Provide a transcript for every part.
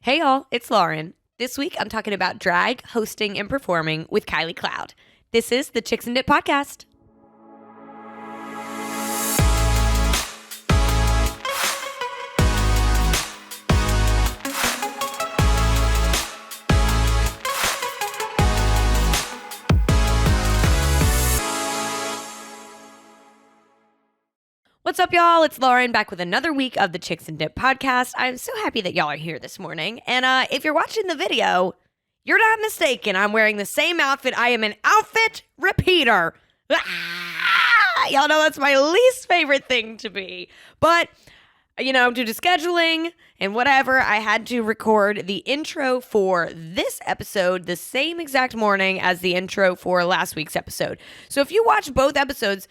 Hey y'all, it's Lauren. This week I'm talking about drag, hosting, and performing with Kylie Cloud. This is the Chicks and Dip podcast. What's up, y'all? It's Lauren back with another week of the Chicks and Dip podcast. I'm so happy that y'all are here this morning. And if you're watching the video, you're not mistaken. I'm wearing the same outfit. I am an outfit repeater. Y'all know that's my least favorite thing to be. But, due to scheduling and whatever, I had to record the intro for this episode the same exact morning as the intro for last week's episode. So if you watch both episodes,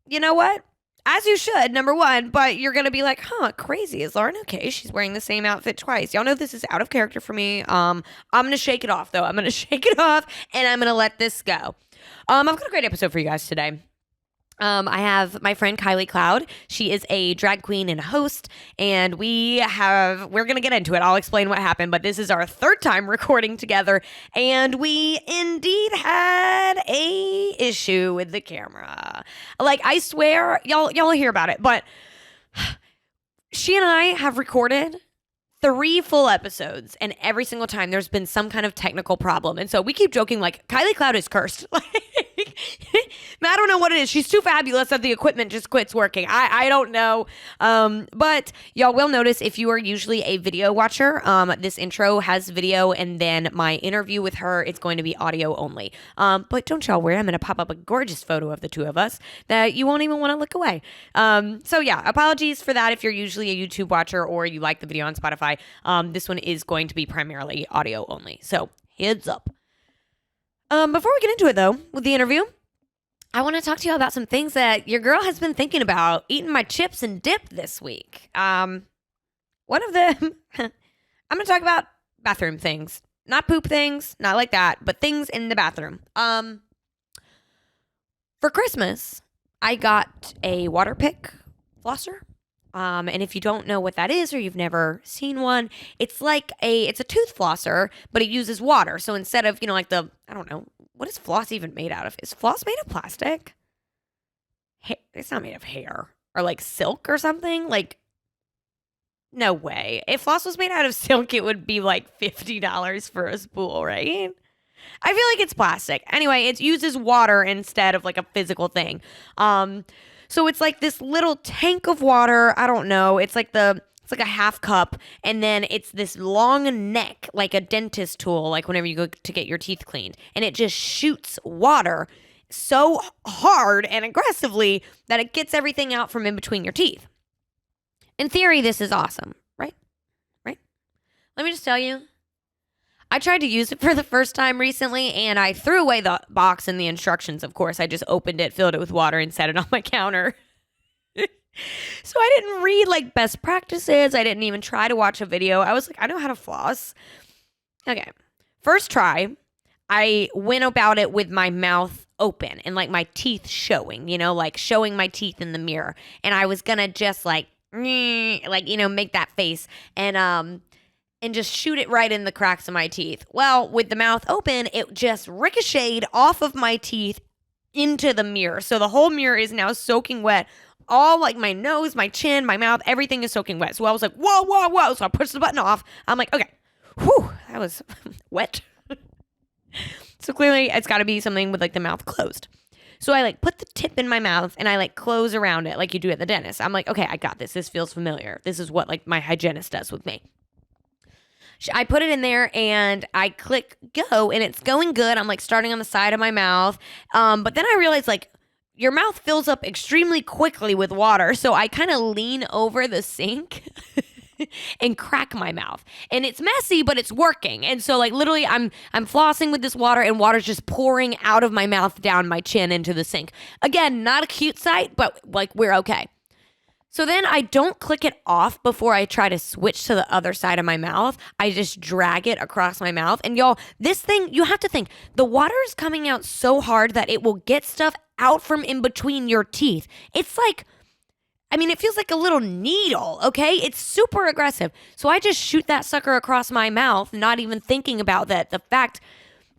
you know what? As you should, number one, but you're going to be like, crazy. Is Lauren okay? She's wearing the same outfit twice. Y'all know this is out of character for me. I'm going to shake it off, though. I'm going to shake it off, and I'm going to let this go. I've got a great episode for you guys today. I have my friend Kylie Cloud. She is a drag queen and host, and we're going to get into it. I'll explain what happened, but this is our third time recording together, and we indeed had a issue with the camera. Like, I swear, y'all will hear about it, but she and I have recorded 3 full episodes, and every single time there's been some kind of technical problem. And so we keep joking, like, Kylie Cloud is cursed. I don't know what it is. She's too fabulous that the equipment just quits working. I don't know. But y'all will notice, if you are usually a video watcher, this intro has video, and then my interview with her, it's going to be audio only. But don't y'all worry, I'm going to pop up a gorgeous photo of the two of us that you won't even want to look away. So yeah, apologies for that if you're usually a YouTube watcher or you like the video on Spotify. This one is going to be primarily audio only. So heads up. Before we get into it, though, with the interview, I want to talk to you about some things that your girl has been thinking about eating my chips and dip this week. One of them, I'm going to talk about bathroom things. Not poop things, not like that, but things in the bathroom. For Christmas, I got a water pick flosser. And if you don't know what that is, or you've never seen one, it's a tooth flosser, but it uses water. So instead of, I don't know, what is floss even made out of? Is floss made of plastic? It's not made of hair or like silk or something. Like, no way. If floss was made out of silk, it would be like $50 for a spool, right? I feel like it's plastic. Anyway, it uses water instead of like a physical thing. So it's like this little tank of water. I don't know. It's like a half cup, and then it's this long neck, like a dentist tool, like whenever you go to get your teeth cleaned. And it just shoots water so hard and aggressively that it gets everything out from in between your teeth. In theory, this is awesome, right? Right? Let me just tell you, I tried to use it for the first time recently, and I threw away the box and the instructions, of course. I just opened it, filled it with water, and set it on my counter. So I didn't read like best practices. I didn't even try to watch a video. I was like, I know how to floss. Okay. First try, I went about it with my mouth open and like my teeth showing, like showing my teeth in the mirror. And I was gonna just make that face and just shoot it right in the cracks of my teeth. Well, with the mouth open, it just ricocheted off of my teeth into the mirror. So the whole mirror is now soaking wet. All like my nose, my chin, my mouth, everything is soaking wet. So I was like, whoa, whoa, whoa. So I pushed the button off. I'm like, okay, whew, that was wet. So clearly it's got to be something with like the mouth closed. So I like put the tip in my mouth and I like close around it like you do at the dentist. I'm like, okay, I got this. This feels familiar. This is what like my hygienist does with me. I put it in there and I click go and it's going good. I'm like starting on the side of my mouth. But then I realized like, your mouth fills up extremely quickly with water, so I kind of lean over the sink and crack my mouth. And it's messy, but it's working. And so like literally I'm flossing with this water, and water's just pouring out of my mouth down my chin into the sink. Again, not a cute sight, but like we're okay. So then I don't click it off before I try to switch to the other side of my mouth. I just drag it across my mouth. And y'all, this thing, you have to think, the water is coming out so hard that it will get stuff out from in between your teeth. It's like, I mean, it feels like a little needle, okay? It's super aggressive. So I just shoot that sucker across my mouth, not even thinking about that. The fact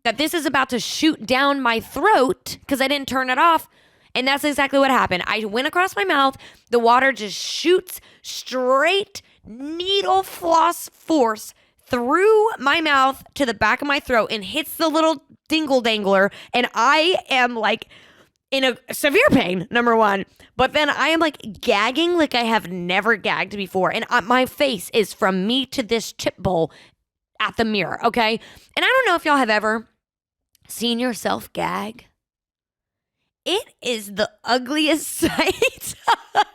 that this is about to shoot down my throat because I didn't turn it off. And that's exactly what happened. I went across my mouth. The water just shoots straight needle floss force through my mouth to the back of my throat and hits the little dingle dangler. And I am like in a severe pain, number one. But then I am like gagging like I have never gagged before. And my face is from me to this chip bowl at the mirror, okay? And I don't know if y'all have ever seen yourself gag. It is the ugliest sight.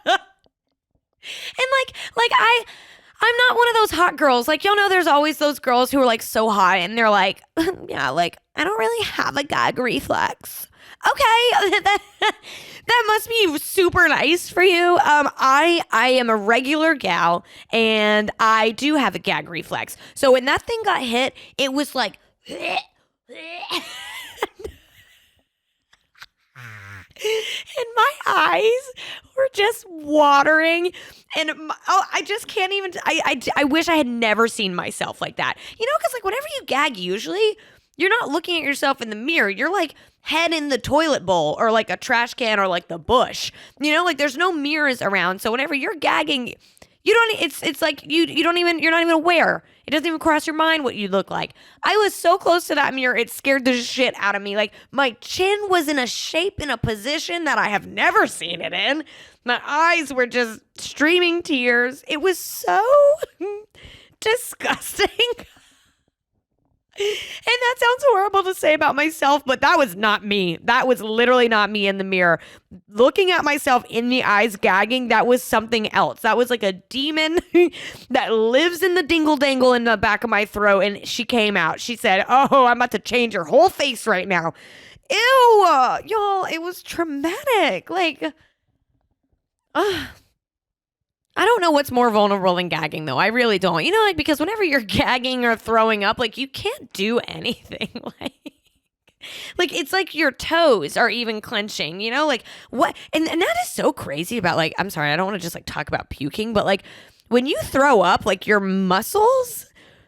And I'm not one of those hot girls. Like, y'all know there's always those girls who are like so hot and they're like, yeah, like I don't really have a gag reflex. Okay, that must be super nice for you. I am a regular gal and I do have a gag reflex. So when that thing got hit, it was like and my eyes were just watering. And I just can't even. I wish I had never seen myself like that. You know, because like whenever you gag, usually you're not looking at yourself in the mirror. You're like head in the toilet bowl or like a trash can or like the bush. You know, like there's no mirrors around. So whenever you're gagging, you don't. It's like you don't even. You're not even aware. It doesn't even cross your mind what you look like. I was so close to that mirror, it scared the shit out of me. Like, my chin was in a shape, in a position that I have never seen it in. My eyes were just streaming tears. It was so disgusting. And that sounds horrible to say about myself, but that was not me. That was literally not me in the mirror. Looking at myself in the eyes gagging, that was something else. That was like a demon that lives in the dingle dangle in the back of my throat, and she came out. She said, oh, I'm about to change your whole face right now. Ew, y'all, it was traumatic. Like, I don't know what's more vulnerable than gagging, though. I really don't. You know, like, because whenever you're gagging or throwing up, like, you can't do anything. Like it's like your toes are even clenching, you know? Like, what? And that is so crazy about, like, I'm sorry, I don't want to just, like, talk about puking, but, like, when you throw up, like, your muscles,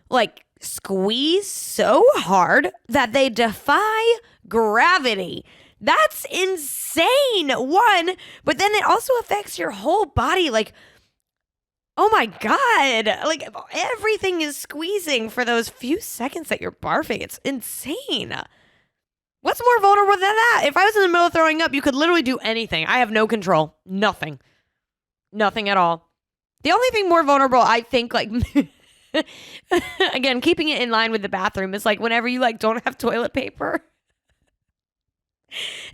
like, squeeze so hard that they defy gravity. That's insane, one. But then it also affects your whole body, like, oh my God. Like everything is squeezing for those few seconds that you're barfing. It's insane. What's more vulnerable than that? If I was in the middle of throwing up, you could literally do anything. I have no control. Nothing. Nothing at all. The only thing more vulnerable, I think, like, again, keeping it in line with the bathroom is like whenever you like don't have toilet paper.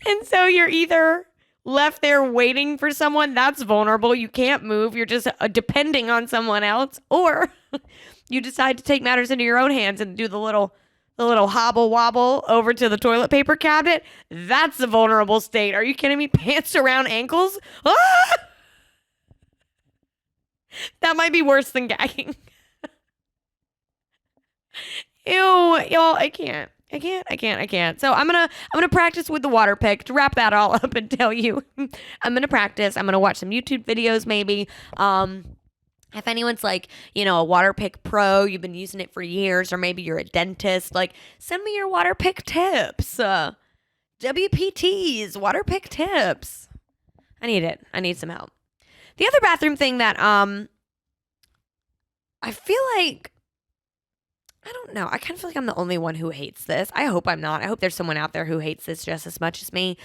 And so you're either left there waiting for someone, that's vulnerable. You can't move. You're just depending on someone else. Or you decide to take matters into your own hands and do the little hobble wobble over to the toilet paper cabinet. That's a vulnerable state. Are you kidding me? Pants around ankles? Ah! That might be worse than gagging. Ew, y'all, I can't. So I'm gonna practice with the water pick to wrap that all up and tell you. I'm gonna practice. I'm gonna watch some YouTube videos maybe. If anyone's like, you know, a water pick pro, you've been using it for years, or maybe you're a dentist, like send me your water pick tips. WPTs, water pick tips. I need it. I need some help. The other bathroom thing that I feel like, I don't know. I kind of feel like I'm the only one who hates this. I hope I'm not. I hope there's someone out there who hates this just as much as me.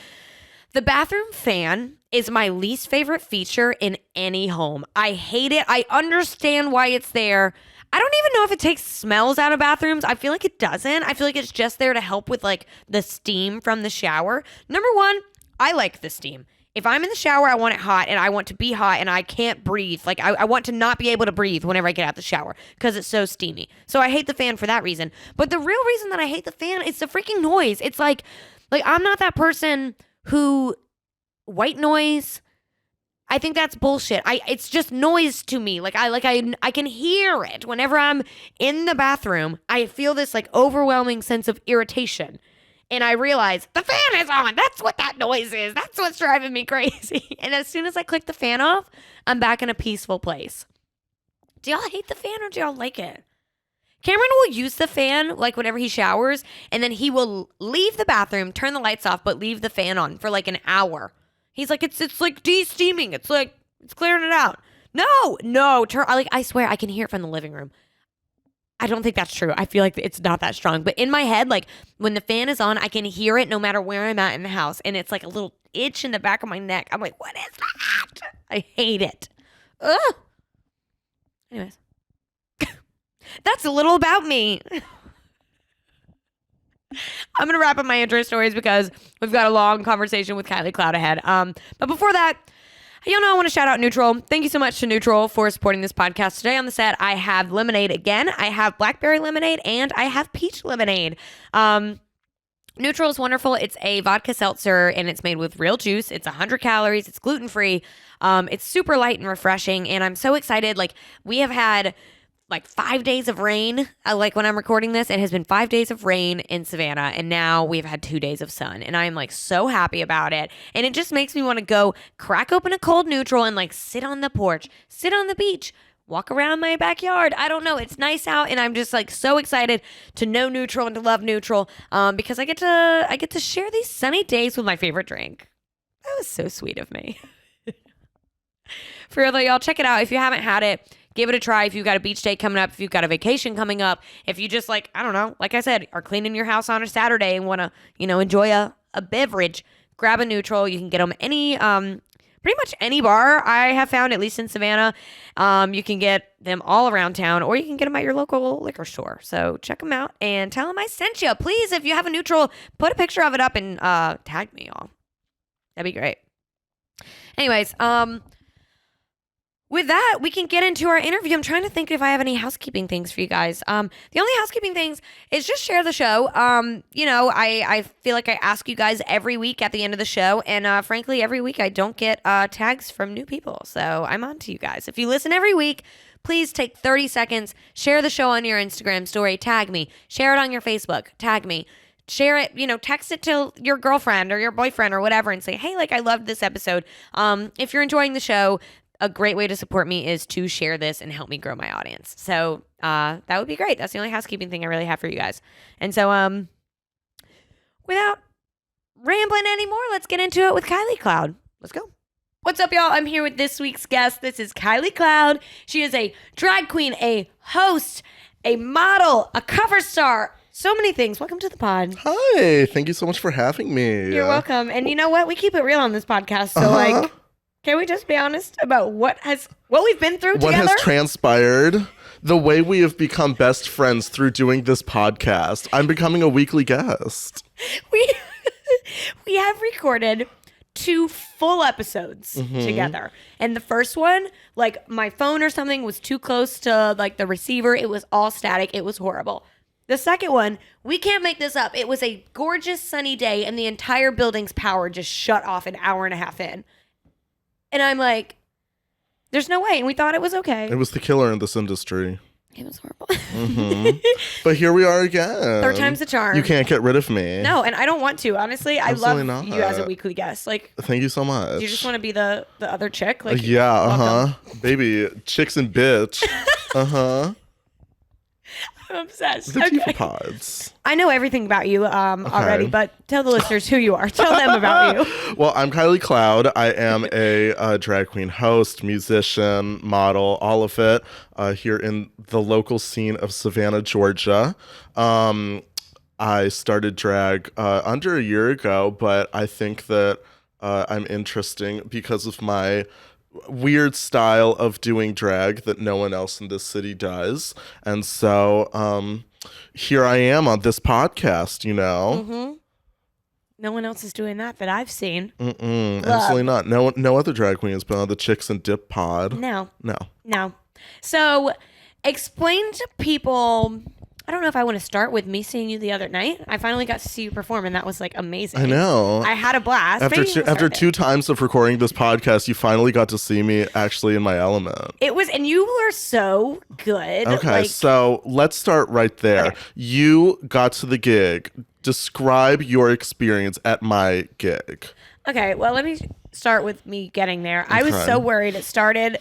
The bathroom fan is my least favorite feature in any home. I hate it. I understand why it's there. I don't even know if it takes smells out of bathrooms. I feel like it doesn't. I feel like it's just there to help with like the steam from the shower. Number one, I like the steam. If I'm in the shower, I want it hot and I want to be hot and I can't breathe. Like I want to not be able to breathe whenever I get out the shower because it's so steamy. So I hate the fan for that reason. But the real reason that I hate the fan is the freaking noise. It's like I'm not that person who white noise. I think that's bullshit. It's just noise to me. I can hear it whenever I'm in the bathroom. I feel this like overwhelming sense of irritation. And I realize the fan is on. That's what that noise is. That's what's driving me crazy. And as soon as I click the fan off, I'm back in a peaceful place. Do y'all hate the fan or do y'all like it? Cameron will use the fan like whenever he showers, and then he will leave the bathroom, turn the lights off, but leave the fan on for like an hour. He's like, it's like de-steaming. It's like, it's clearing it out. No, I swear I can hear it from the living room. I don't think that's true. I feel like it's not that strong. But in my head, like when the fan is on, I can hear it no matter where I'm at in the house. And it's like a little itch in the back of my neck. I'm like, what is that? I hate it. Ugh. Anyways. That's a little about me. I'm going to wrap up my intro stories because we've got a long conversation with Kylie Cloud ahead. But before that, y'all know I want to shout out Neutral. Thank you so much to Neutral for supporting this podcast. Today on the set, I have lemonade again. I have blackberry lemonade and I have peach lemonade. Neutral is wonderful. It's a vodka seltzer and it's made with real juice. It's 100 calories. It's gluten-free. It's super light and refreshing. And I'm so excited. Like we have had like 5 days of rain. Like when I'm recording this, it has been 5 days of rain in Savannah, and now we've had 2 days of sun, and I'm like so happy about it. And it just makes me want to go crack open a cold Neutral and like sit on the porch, sit on the beach, walk around my backyard. I don't know. It's nice out, and I'm just like so excited to know Neutral and to love Neutral because I get to share these sunny days with my favorite drink. That was so sweet of me. For real though, y'all, check it out if you haven't had it. Give it a try if you've got a beach day coming up, if you've got a vacation coming up, if you just like, I don't know, like I said, are cleaning your house on a Saturday and want to, enjoy a beverage, grab a Neutral. You can get them pretty much any bar I have found, at least in Savannah. You can get them all around town, or you can get them at your local liquor store. So check them out and tell them I sent you. Please, if you have a Neutral, put a picture of it up and tag me, y'all. That'd be great. Anyways, with that, we can get into our interview. I'm trying to think if I have any housekeeping things for you guys. The only housekeeping things is just share the show. I feel like I ask you guys every week at the end of the show, and frankly, every week I don't get tags from new people. So I'm on to you guys. If you listen every week, please take 30 seconds, share the show on your Instagram story, tag me, share it on your Facebook, tag me. Share it, text it to your girlfriend or your boyfriend or whatever and say, hey, like I loved this episode. If you're enjoying the show, a great way to support me is to share this and help me grow my audience. So that would be great. That's the only housekeeping thing I really have for you guys. And so without rambling anymore, let's get into it with Kylie Cloud. Let's go. What's up, y'all? I'm here with this week's guest. This is Kylie Cloud. She is a drag queen, a host, a model, a cover star, so many things. Welcome to the pod. Hi. Thank you so much for having me. You're welcome. And you know what? We keep it real on this podcast. So can we just be honest about what we've been through together? What has transpired? The way we have become best friends through doing this podcast. I'm becoming a weekly guest. We have recorded 2 full episodes together. And the first one, like my phone or something was too close to like the receiver. It was all static. It was horrible. The second one, we can't make this up. It was a gorgeous sunny day and the entire building's power just shut off an hour and a half in. And I'm like, there's no way. And we thought it was okay. It was the killer in this industry. It was horrible. But here we are again. Third time's the charm. You can't get rid of me. No, and I don't want to. Honestly, Absolutely I love not. you as a weekly guest. Like, thank you so much. Do you just want to be the other chick? Like, yeah, Baby, chicks and bitch. I'm obsessed. The Tifa pods. I know everything about you already, but tell the listeners who you are. Tell them about you. Well, I'm Kylie Cloud. I am a drag queen host, musician, model, all of it here in the local scene of Savannah, Georgia. I started drag under a year ago, but I think that I'm interesting because of my weird style of doing drag that no one else in this city does. And so here I am on this podcast, No one else is doing that I've seen. Absolutely not. No other drag queen has been on the Chicks and Dip pod. No. No. So explain to people, I don't know if I want to start with me seeing you the other night. I finally got to see you perform, and that was like amazing. I know. I had a blast. After 2 times of recording this podcast, you finally got to see me actually in my element. It was, and you were so good. Okay, so let's start right there. Okay. You got to the gig. Describe your experience at my gig. Okay, well, let me start with me getting there. I was Okay. so worried. It started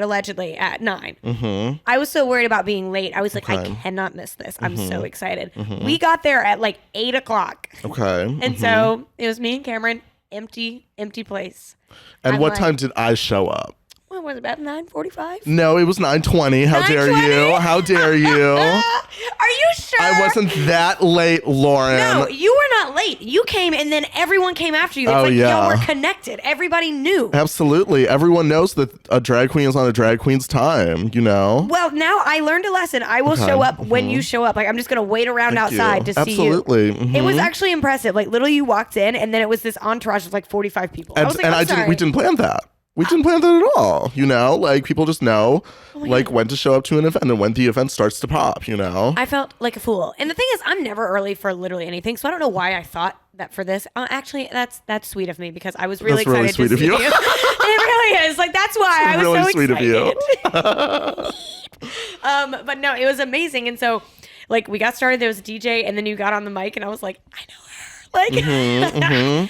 allegedly at 9. Mm-hmm. I was so worried about being late. I was like, I Okay. cannot miss this. I'm so excited. We got there at like 8 o'clock. Okay. And so it was me and Cameron, empty place. And I'm what like, time did I show up? What was it, about 9:45? No, it was 9:20. How dare 9:20? you? How dare you? Are you sure? I wasn't that late, Lauren. No, you were not late. You came and then everyone came after you. It's Oh, like yeah. y'all were connected. Everybody knew. Absolutely. Everyone knows that a drag queen is on a drag queen's time, you know? Well, now I learned a lesson. I will show up when you show up. Like, I'm just going to wait around Thank outside you. to see you. Absolutely. Mhm. It was actually impressive. Like, literally, you walked in and then it was this entourage of like 45 people. I was like, I'm sorry. We didn't plan that. We didn't plan that at all, you know? Like, people just know, like, when to show up to an event and when the event starts to pop, you know? I felt like a fool. And the thing is, I'm never early for literally anything, so I don't know why I thought that for this. Actually, that's sweet of me because I was really That's really excited sweet to of see you. you. It really is. Like, that's why I was really so sweet excited. of you. But no, it was amazing. And so, like, we got started. There was a DJ, and then you got on the mic, and I was like, I know her. Like,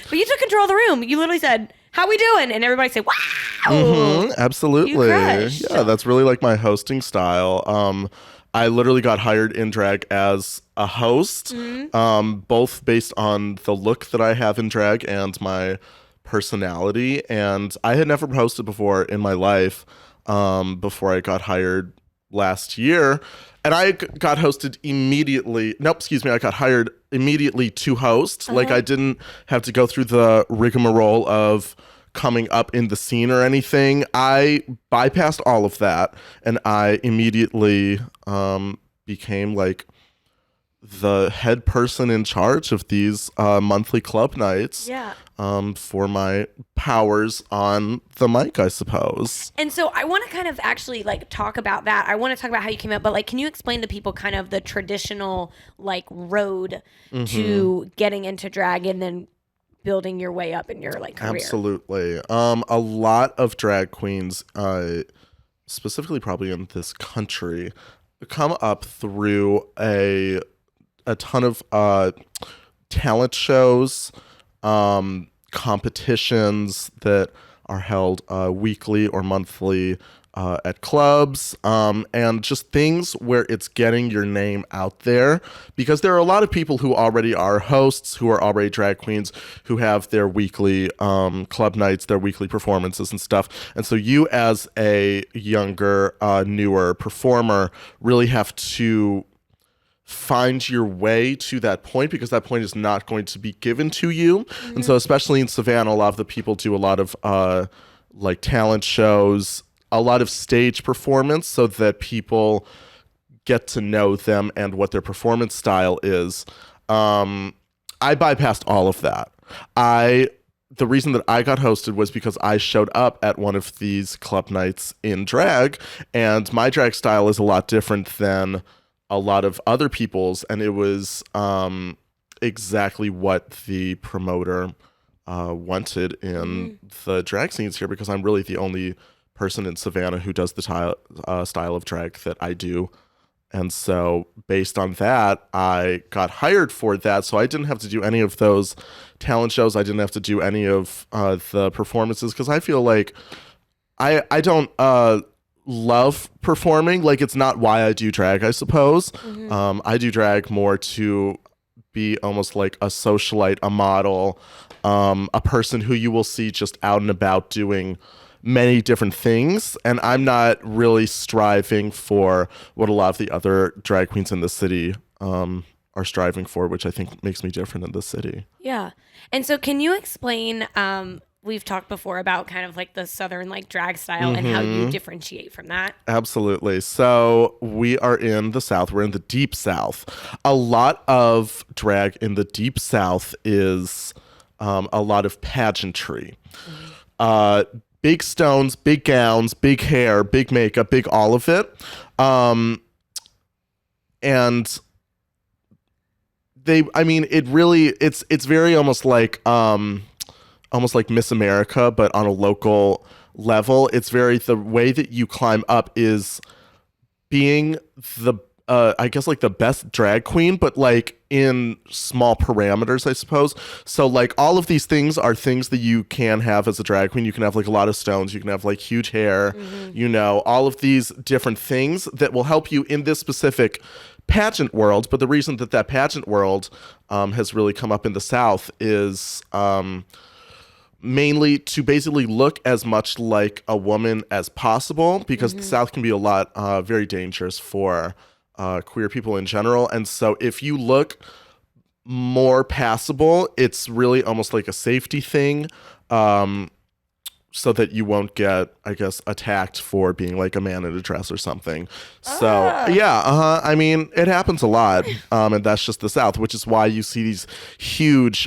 but you took control of the room. You literally said, "How we doing?" And everybody said, "Wow." Absolutely. You crushed. Yeah, that's really like my hosting style. I literally got hired in drag as a host, both based on the look that I have in drag and my personality. And I had never hosted before in my life before I got hired last year. And I got hosted immediately. Nope, excuse me. I got hired immediately to host. Like, I didn't have to go through the rigmarole of coming up in the scene or anything. I bypassed all of that, and I immediately became like the head person in charge of these monthly club nights. Yeah. For my powers on the mic, I suppose. And so I want to kind of actually like talk about that. I want to talk about how you came up, but like, can you explain to people kind of the traditional like road to getting into drag and then building your way up in your like career? Absolutely. A lot of drag queens, specifically probably in this country, come up through a ton of talent shows, competitions that are held weekly or monthly at clubs, and just things where it's getting your name out there, because there are a lot of people who already are hosts, who are already drag queens, who have their weekly club nights, their weekly performances and stuff. And so you, as a younger, newer performer, really have to find your way to that point, because that point is not going to be given to you. And so especially in Savannah, a lot of the people do a lot of like talent shows, a lot of stage performance, so that people get to know them and what their performance style is. I bypassed all of that. The reason that I got hosted was because I showed up at one of these club nights in drag, and my drag style is a lot different than a lot of other people's, and it was exactly what the promoter wanted in the drag scenes here, because I'm really the only person in Savannah who does the style of drag that I do. And so based on that, I got hired for that. So I didn't have to do any of those talent shows. I didn't have to do any of the performances, because I feel like I don't love performing. Like, it's not why I do drag, I suppose. I do drag more to be almost like a socialite, a model, a person who you will see just out and about doing many different things. And I'm not really striving for what a lot of the other drag queens in the city are striving for, which I think makes me different in the city. Yeah. And so can you explain, we've talked before about kind of like the Southern like drag style and how you differentiate from that. Absolutely. So we are in the South. We're in the Deep South. A lot of drag in the Deep South is a lot of pageantry. Big stones, big gowns, big hair, big makeup, big all of it. And it's very almost like Miss America, but on a local level. It's very, the way that you climb up is being the I guess like the best drag queen, but like in small parameters, I suppose. So like all of these things are things that you can have as a drag queen. You can have like a lot of stones, you can have like huge hair, you know, all of these different things that will help you in this specific pageant world. But the reason that that pageant world has really come up in the South is mainly to basically look as much like a woman as possible, because the South can be a lot very dangerous for queer people in general. And so if you look more passable, it's really almost like a safety thing, so that you won't get, I guess, attacked for being like a man in a dress or something. So yeah, I mean, it happens a lot, and that's just the South, which is why you see these huge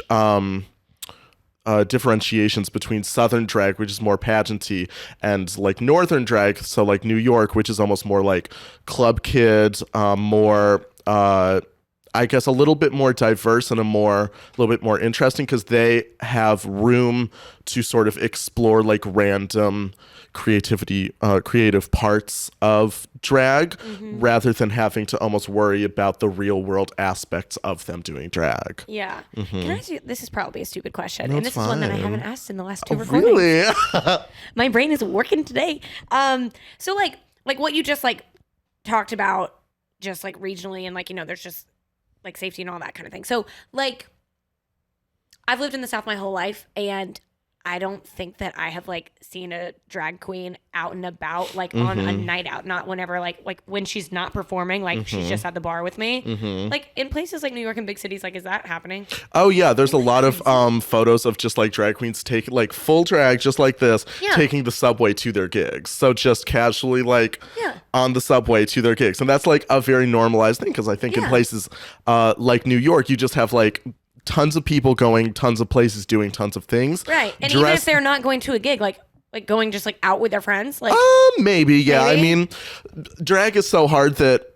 differentiations between Southern drag, which is more pageanty, and like Northern drag, so like New York, which is almost more like club kid, more I guess a little bit more diverse and a little bit more interesting, because they have room to sort of explore like random creative parts of drag, rather than having to almost worry about the real world aspects of them doing drag. Yeah. Can I ask you, this is probably a stupid question, No, and it's this is one that I fine. haven't asked in the last two recordings. Really? My brain is working today. So like what you just like talked about, just like regionally, and like, you know, there's just like safety and all that kind of thing. So like, I've lived in the South my whole life, and I don't think that I have like seen a drag queen out and about like on a night out, not whenever like when she's not performing, like she's just at the bar with me. Like in places like New York and big cities, like, is that happening? Oh yeah, there's a lot of photos of just like drag queens taking like full drag, just like this, taking the subway to their gigs. So just casually like on the subway to their gigs, and that's like a very normalized thing, because I think in places like New York, you just have like tons of people going tons of places doing tons of things, right? And even if they're not going to a gig, like going just like out with their friends, like maybe. I mean, drag is so hard that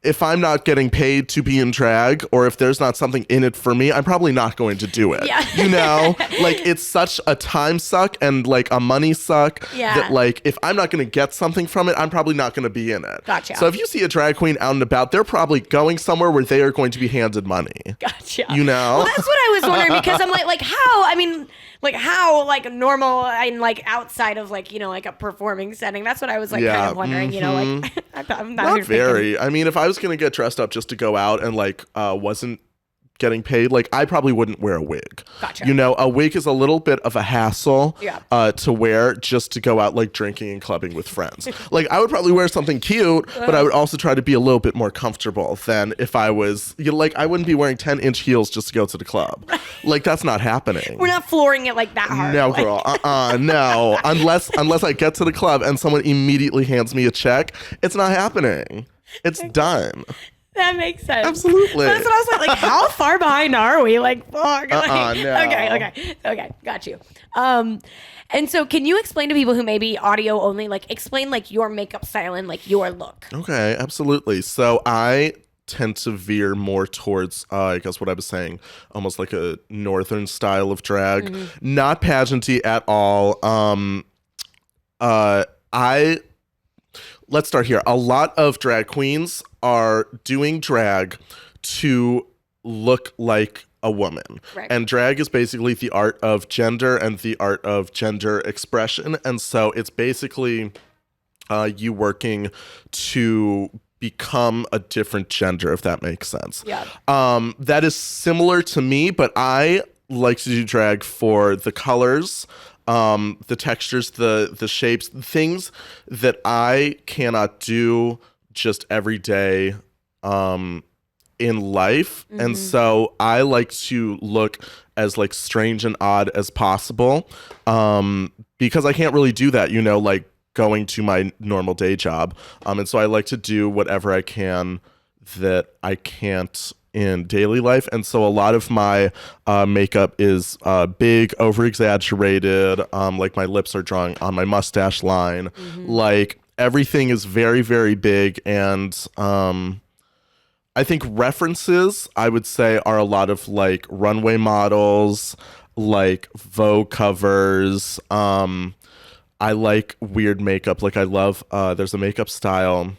if I'm not getting paid to be in drag, or if there's not something in it for me, I'm probably not going to do it. You know, like it's such a time suck and like a money suck that like if I'm not going to get something from it, I'm probably not going to be in it. Gotcha. So if you see a drag queen out and about, they're probably going somewhere where they are going to be handed money. Gotcha. You know? Well, that's what I was wondering, because I'm like how? I mean, like how like normal and like outside of like, you know, like a performing setting. That's what I was like kind of wondering. You know, like I'm not very. I mean, if I was gonna get dressed up just to go out and like wasn't getting paid, like I probably wouldn't wear a wig. Gotcha. You know, a wig is a little bit of a hassle to wear just to go out like drinking and clubbing with friends. Like I would probably wear something cute, but I would also try to be a little bit more comfortable than if I was, you know, like I wouldn't be wearing 10-inch heels just to go to the club. Like that's not happening. We're not flooring it like that hard. No, girl. No. Unless I get to the club and someone immediately hands me a check, it's not happening. It's done. That makes sense. Absolutely. That's what I was like how far behind are we? Like, fuck. No. Okay, got you. And so can you explain to people who may be audio only, like explain like your makeup style and like your look? Okay, absolutely. So I tend to veer more towards, I guess what I was saying, almost like a northern style of drag. Not pageanty at all. Let's start here. A lot of drag queens are doing drag to look like a woman. Right. And drag is basically the art of gender and the art of gender expression. And so it's basically you working to become a different gender, if that makes sense. Yeah. That is similar to me, but I like to do drag for the colors, the textures, the shapes, things that I cannot do just every day in life. And so I like to look as like strange and odd as possible, because I can't really do that, you know, like going to my normal day job. And so I like to do whatever I can that I can't in daily life. And so a lot of my makeup is big, over exaggerated, like my lips are drawn on my mustache line. Like everything is very, very big. And I think references, I would say, are a lot of like runway models, like Vogue covers. I like weird makeup. Like I love, there's a makeup style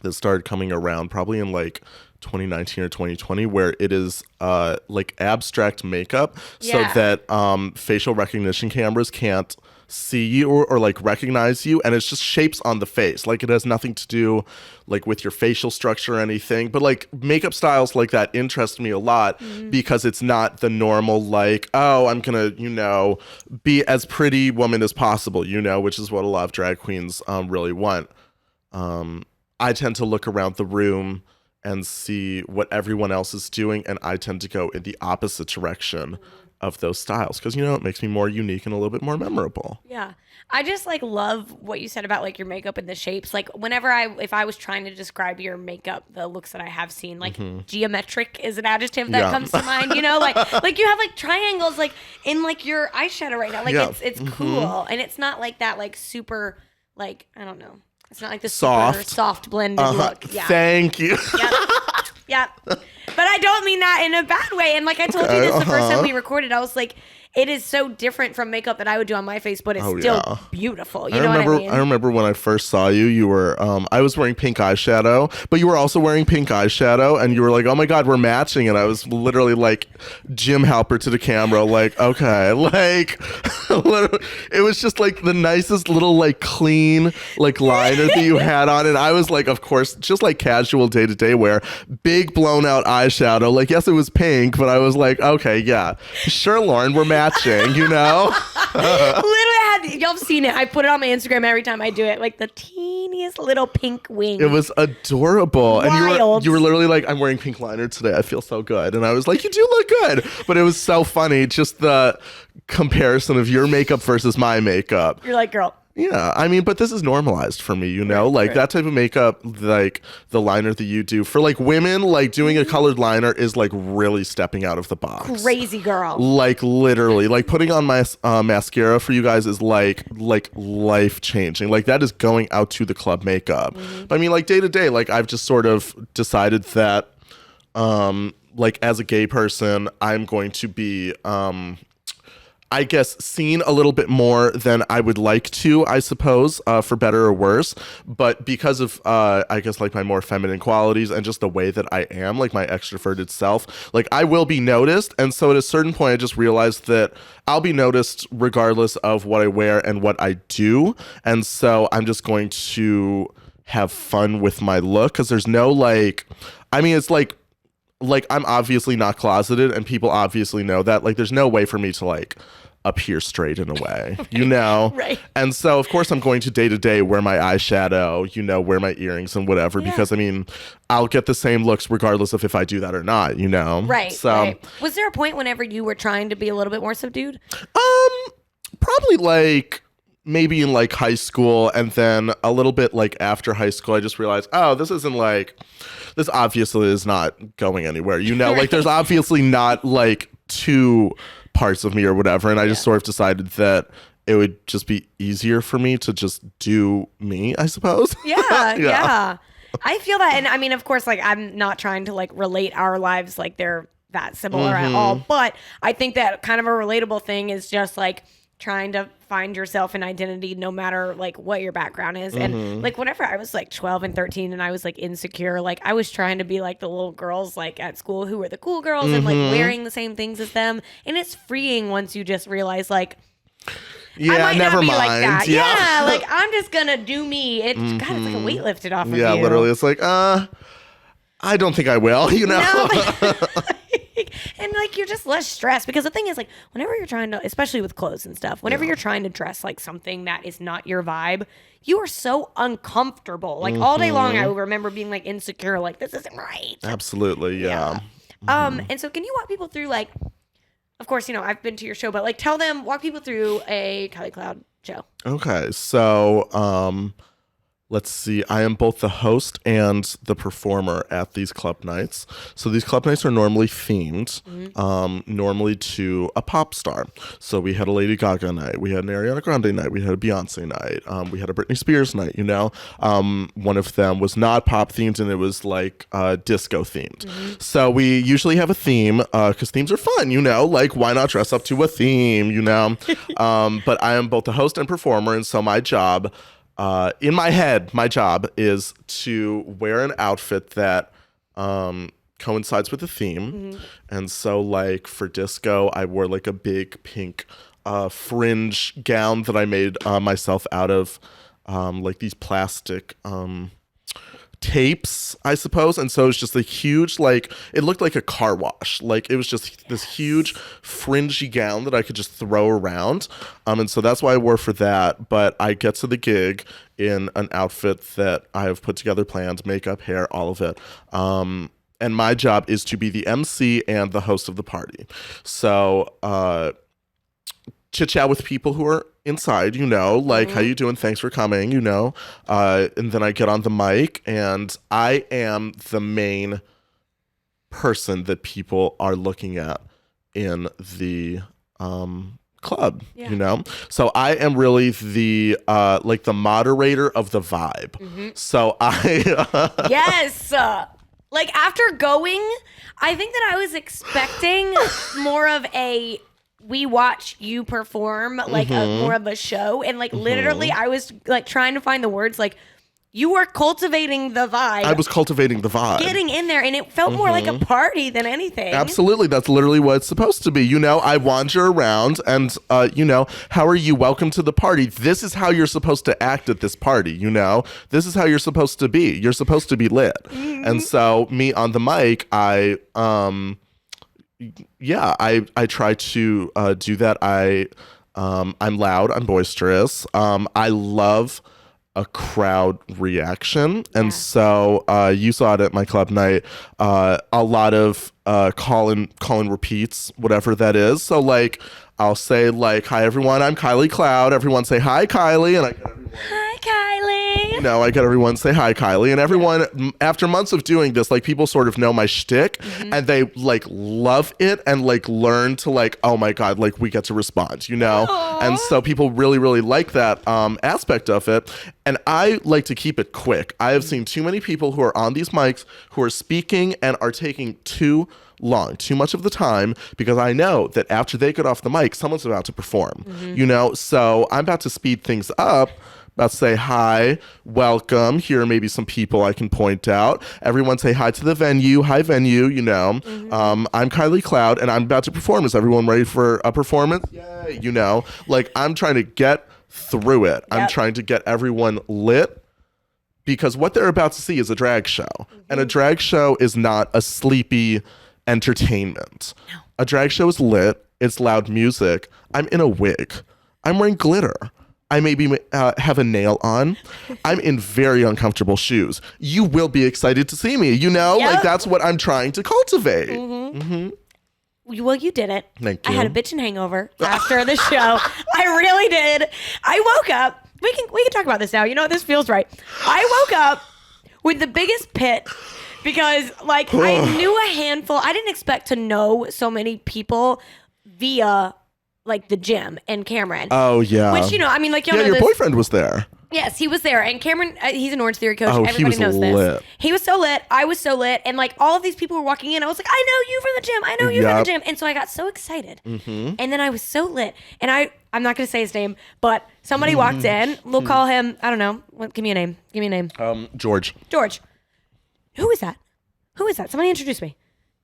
that started coming around probably in like 2019 or 2020, where it is like abstract makeup so Yeah. that facial recognition cameras can't see you or like recognize you, and it's just shapes on the face. Like it has nothing to do like with your facial structure or anything, but like makeup styles like that interest me a lot because it's not the normal like, oh, I'm gonna be as pretty woman as possible, which is what a lot of drag queens really want. I tend to look around the room and see what everyone else is doing, and I tend to go in the opposite direction of those styles because it makes me more unique and a little bit more memorable. Yeah. I just like love what you said about like your makeup and the shapes. Like if I was trying to describe your makeup, the looks that I have seen, like geometric is an adjective that comes to mind, like you have like triangles like in like your eyeshadow right now. Like it's cool. And it's not like that like super like, I don't know. It's not like the super soft blended look. Yeah. Thank you. Yeah. But I don't mean that in a bad way. And like I told you this the first time we recorded, I was like, it is so different from makeup that I would do on my face, but it's still beautiful. You know what I mean? I remember when I first saw you, you were, I was wearing pink eyeshadow, but you were also wearing pink eyeshadow, and you were like, oh my God, we're matching. And I was literally like Jim Halpert to the camera, like, okay, like, it was just like the nicest little like clean like liner that you had on. And I was like, of course, just like casual day-to-day wear, big blown out eyeshadow. Like, yes, it was pink, but I was like, okay, yeah, sure, Lauren, we're matching. Literally, y'all have seen it. I put it on my Instagram every time I do it, like the teeniest little pink wing. It was adorable. Wild. And you were literally like, I'm wearing pink liner today. I feel so good. And I was like, you do look good. But it was so funny, just the comparison of your makeup versus my makeup. You're like, girl. Yeah, I mean, but this is normalized for me, like that type of makeup, like the liner that you do for like women, like doing a colored liner is like really stepping out of the box. Crazy girl. Like literally, like putting on my mascara for you guys is like life changing. Like that is going out to the club makeup. But I mean, like day to day, like I've just sort of decided that, like as a gay person, I'm going to be, I guess, seen a little bit more than I would like to, I suppose, for better or worse. But because of, I guess, like my more feminine qualities and just the way that I am, like my extroverted self, like I will be noticed. And so at a certain point, I just realized that I'll be noticed regardless of what I wear and what I do. And so I'm just going to have fun with my look because there's no like, I mean, it's like I'm obviously not closeted and people obviously know that. Like there's no way for me to like appear straight in a way, Right. And so of course I'm going to day wear my eyeshadow, wear my earrings and whatever, because I mean, I'll get the same looks regardless of if I do that or not, Right. So right. Was there a point whenever you were trying to be a little bit more subdued? Probably like maybe in like high school, and then a little bit like after high school, I just realized, oh, this obviously is not going anywhere, like there's obviously not like two parts of me or whatever. And I just sort of decided that it would just be easier for me to just do me, I suppose. Yeah. I feel that. And I mean, of course, like I'm not trying to like relate our lives like they're that similar at all. But I think that kind of a relatable thing is just like trying to find yourself an identity no matter like what your background is. And like whenever I was like 12 and 13 and I was like insecure, like I was trying to be like the little girls like at school who were the cool girls and like wearing the same things as them. And it's freeing once you just realize like, I might never not be mind. like that. Yeah, like I'm just gonna do me. God, it's like a weight lifted off of you. Yeah, literally. It's like, I don't think I will, No, and like you're just less stressed because the thing is like whenever you're trying to, especially with clothes and stuff, whenever you're trying to dress like something that is not your vibe, you are so uncomfortable. Like all day long, I remember being like insecure, like this isn't right. Absolutely, yeah. And so can you walk people through like, of course, I've been to your show, but like walk people through a Kylie Cloud show. Okay, so let's see. I am both the host and the performer at these club nights. So these club nights are normally themed, normally to a pop star. So we had a Lady Gaga night, we had an Ariana Grande night, we had a Beyonce night, we had a Britney Spears night. One of them was not pop themed and it was like disco themed. So we usually have a theme because themes are fun. Like why not dress up to a theme? But I am both the host and performer, and so my job. In my head, my job is to wear an outfit that coincides with the theme. And so like for disco, I wore like a big pink fringe gown that I made myself out of like these plastic tapes, I suppose. And so it's just a huge, like, it looked like a car wash. Like it was just this huge fringy gown that I could just throw around. And so that's why I wore for that. But I get to the gig in an outfit that I have put together, planned, makeup, hair, all of it. And my job is to be the MC and the host of the party. So chit chat with people who are inside, like, how you doing? Thanks for coming, and then I get on the mic and I am the main person that people are looking at in the club, so I am really the like the moderator of the vibe. So I yes, like after going, I think that I was expecting more of a we watch you perform, like more of a show, and like literally I was like trying to find the words, like you were cultivating the vibe. I was cultivating the vibe, getting in there, and it felt more like a party than anything. Absolutely. That's literally what it's supposed to be. I wander around and how are you? Welcome to the party. This is how you're supposed to act at this party. This is how you're supposed to be. You're supposed to be lit. And so me on the mic, I try to do that. I'm loud, I'm boisterous. I love a crowd reaction. And so you saw it at my club night. A lot of call and repeats, whatever that is. So like I'll say like, hi everyone, I'm Kylie Cloud. Everyone say hi Kylie, and I get everyone, hi Kylie. I get everyone say hi Kylie, and everyone after months of doing this, like people sort of know my shtick, and they like love it and like learn to like, oh my god, like we get to respond, Aww. And so people really really like that aspect of it, and I like to keep it quick. I have seen too many people who are on these mics who are speaking and are taking too much of the time, because I know that after they get off the mic, someone's about to perform, so I'm about to speed things up, about to say hi, welcome, here are maybe some people I can point out, everyone say hi to the venue, hi venue, I'm Kylie Cloud and I'm about to perform. Is everyone ready for a performance? Yay, like I'm trying to get through it. I'm trying to get everyone lit, because what they're about to see is a drag show, and a drag show is not a sleepy entertainment. No. A drag show is lit. It's loud music. I'm in a wig. I'm wearing glitter. I maybe have a nail on. I'm in very uncomfortable shoes. You will be excited to see me, like that's what I'm trying to cultivate. Well, you did it. Thank you. I had a bitchin' hangover after the show. I really did. I woke up. We can talk about this now. This feels right. I woke up with the biggest pit, because like I knew a handful. I didn't expect to know so many people via like the gym and Cameron. Oh yeah. Which I mean, like your boyfriend was there. Yes, he was there, and Cameron, he's an Orange Theory coach. Oh, Everybody knows lit. this. He was so lit. I was so lit, and like all of these people were walking in. I was like, I know you from the gym. I know you from the gym, and so I got so excited. And then I was so lit, and I'm not going to say his name, but somebody walked in. We'll call him. I don't know. Give me a name. Give me a name. George. George. Who is that? Who is that? Somebody introduce me.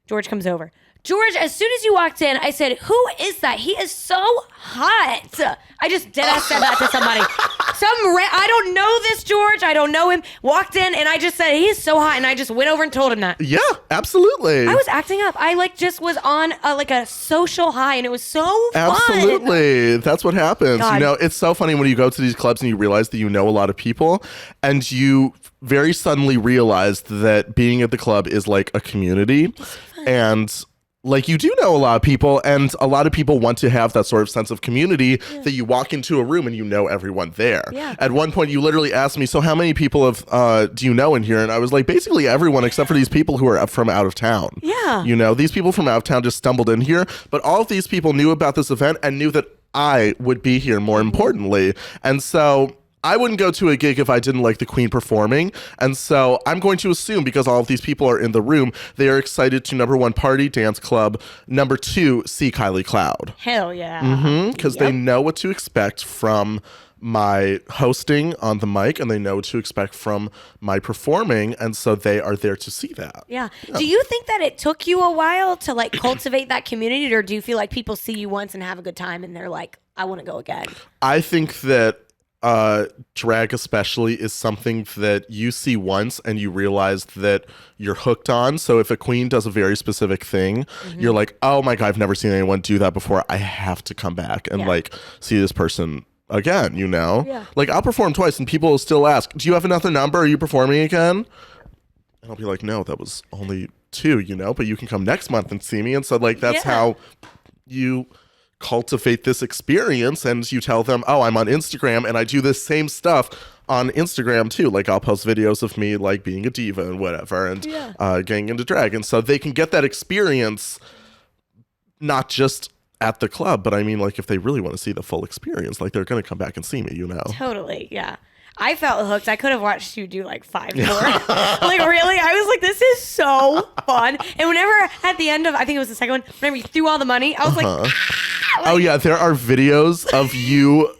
George comes over. George, as soon as you walked in, I said, who is that? He is so hot. I just deadass said that to somebody. I don't know this George. I don't know him. Walked in and I just said, he is so hot. And I just went over and told him that. Yeah, absolutely. I was acting up. I like just was on like a social high, and it was so fun. Absolutely. That's what happens. God. It's so funny when you go to these clubs and you realize that you know a lot of people, and you very suddenly realize that being at the club is like a community. And like you do know a lot of people, and a lot of people want to have that sort of sense of community that you walk into a room and you know everyone there. Yeah. At one point you literally asked me, so how many people do you know in here? And I was like, basically everyone except for these people who are from out of town. Yeah. These people from out of town just stumbled in here, but all of these people knew about this event and knew that I would be here, more importantly. And so I wouldn't go to a gig if I didn't like the queen performing. And so I'm going to assume, because all of these people are in the room, they are excited to, number one, party, dance club, number two, see Kylie Cloud. Hell yeah. Because they know what to expect from my hosting on the mic, and they know what to expect from my performing, and so they are there to see that. Yeah. Do you think that it took you a while to like cultivate that community, or do you feel like people see you once and have a good time and they're like, I want to go again? I think that drag especially is something that you see once and you realize that you're hooked on. So if a queen does a very specific thing, you're like, oh my God, I've never seen anyone do that before. I have to come back and like see this person again, you know? Yeah. Like I'll perform twice and people will still ask, do you have another number? Are you performing again? And I'll be like, no, that was only 2, you know, but you can come next month and see me. And so like, that's how you cultivate this experience, and you tell them, oh, I'm on Instagram and I do this same stuff on Instagram too. Like I'll post videos of me like being a diva and whatever, and getting into drag. And so they can get that experience not just at the club, but I mean like if they really want to see the full experience, like they're going to come back and see me, you know? Totally. Yeah. I felt hooked. I could have watched you do like 5 more. Like really, I was like, this is so fun. And whenever at the end of, I think it was the second one, whenever you threw all the money, I was like, oh yeah, there are videos of you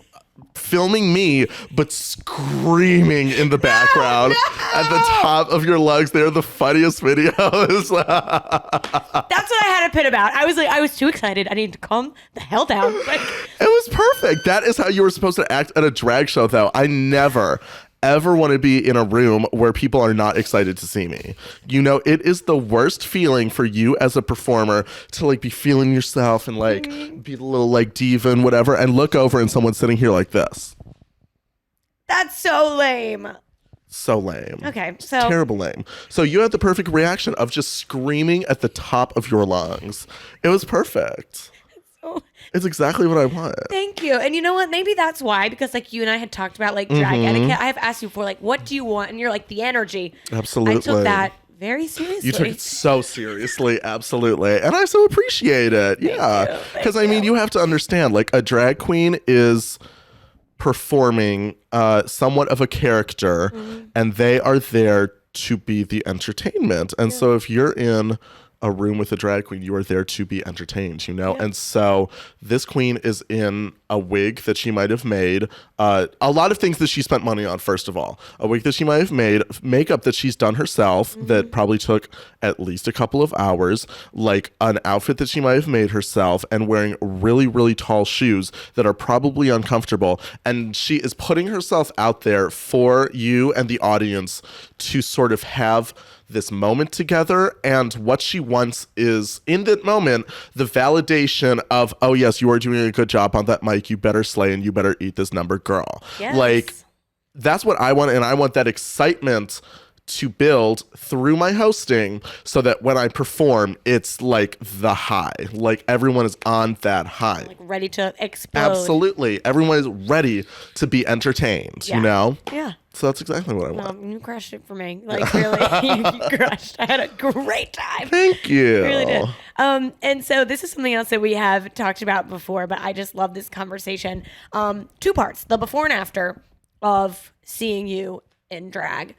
filming me but screaming in the background at the top of your lungs. They're the funniest videos. That's what I had a pit about. I was like, I was too excited. I needed to calm the hell down. Like, it was perfect. That is how you were supposed to act at a drag show, though. I never ever want to be in a room where people are not excited to see me. You know, it is the worst feeling for you as a performer to like be feeling yourself and like be a little like diva and whatever, and look over and someone's sitting here like this. That's so lame. So lame. Okay, so terrible lame. So you had the perfect reaction of just screaming at the top of your lungs. It was perfect. It's exactly what I want. Thank you. And you know what? Maybe that's why, because like you and I had talked about like drag etiquette. I have asked you before, like, what do you want? And you're like, the energy. Absolutely. I took that very seriously. You took it so seriously. Absolutely. And I so appreciate it. Yeah. Because I mean, you have to understand, like a drag queen is performing somewhat of a character, and they are there to be the entertainment. And so if you're in a room with a drag queen, you are there to be entertained, you know? And so this queen is in a wig that she might have made, a lot of things that she spent money on, first of all. A wig that she might have made, makeup that she's done herself that probably took at least a couple of hours, like an outfit that she might have made herself, and wearing really, really tall shoes that are probably uncomfortable. And she is putting herself out there for you and the audience to sort of have this moment together, and what she wants is, in that moment, the validation of, oh yes, you are doing a good job on that mic, you better slay and you better eat this number, girl. Yes. Like, that's what I want, and I want that excitement to build through my hosting so that when I perform, it's like the high. Like everyone is on that high. Like ready to explode. Absolutely. Everyone is ready to be entertained, you know? Yeah. So that's exactly what I want. You crushed it for me. Like really, you crushed. I had a great time. Thank you. I really did. And so this is something else that we have talked about before, but I just love this conversation. 2 parts: the before and after of seeing you in drag.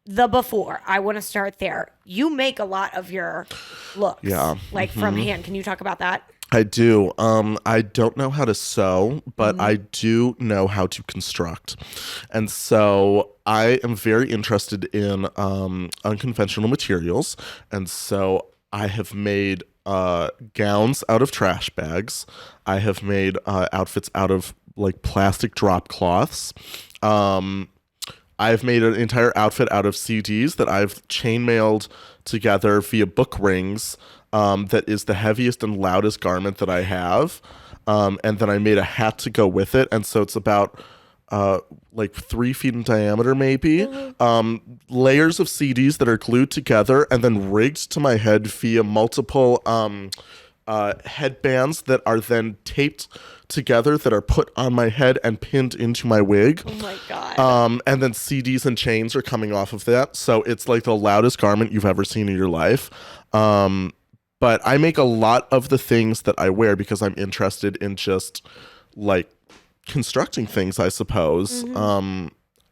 The before, I want to start there. You make a lot of your looks, like from hand. Can you talk about that? I do. I don't know how to sew, but I do know how to construct. And so I am very interested in unconventional materials. And so I have made gowns out of trash bags. I have made outfits out of like plastic drop cloths. I've made an entire outfit out of CDs that I've chainmailed together via book rings. That is the heaviest and loudest garment that I have. And then I made a hat to go with it. And so it's about like 3 feet in diameter, maybe. Layers of CDs that are glued together and then rigged to my head via multiple headbands that are then taped together, that are put on my head and pinned into my wig. Oh my God. And then CDs and chains are coming off of that. So it's like the loudest garment you've ever seen in your life. But I make a lot of the things that I wear because I'm interested in just like constructing things, I suppose.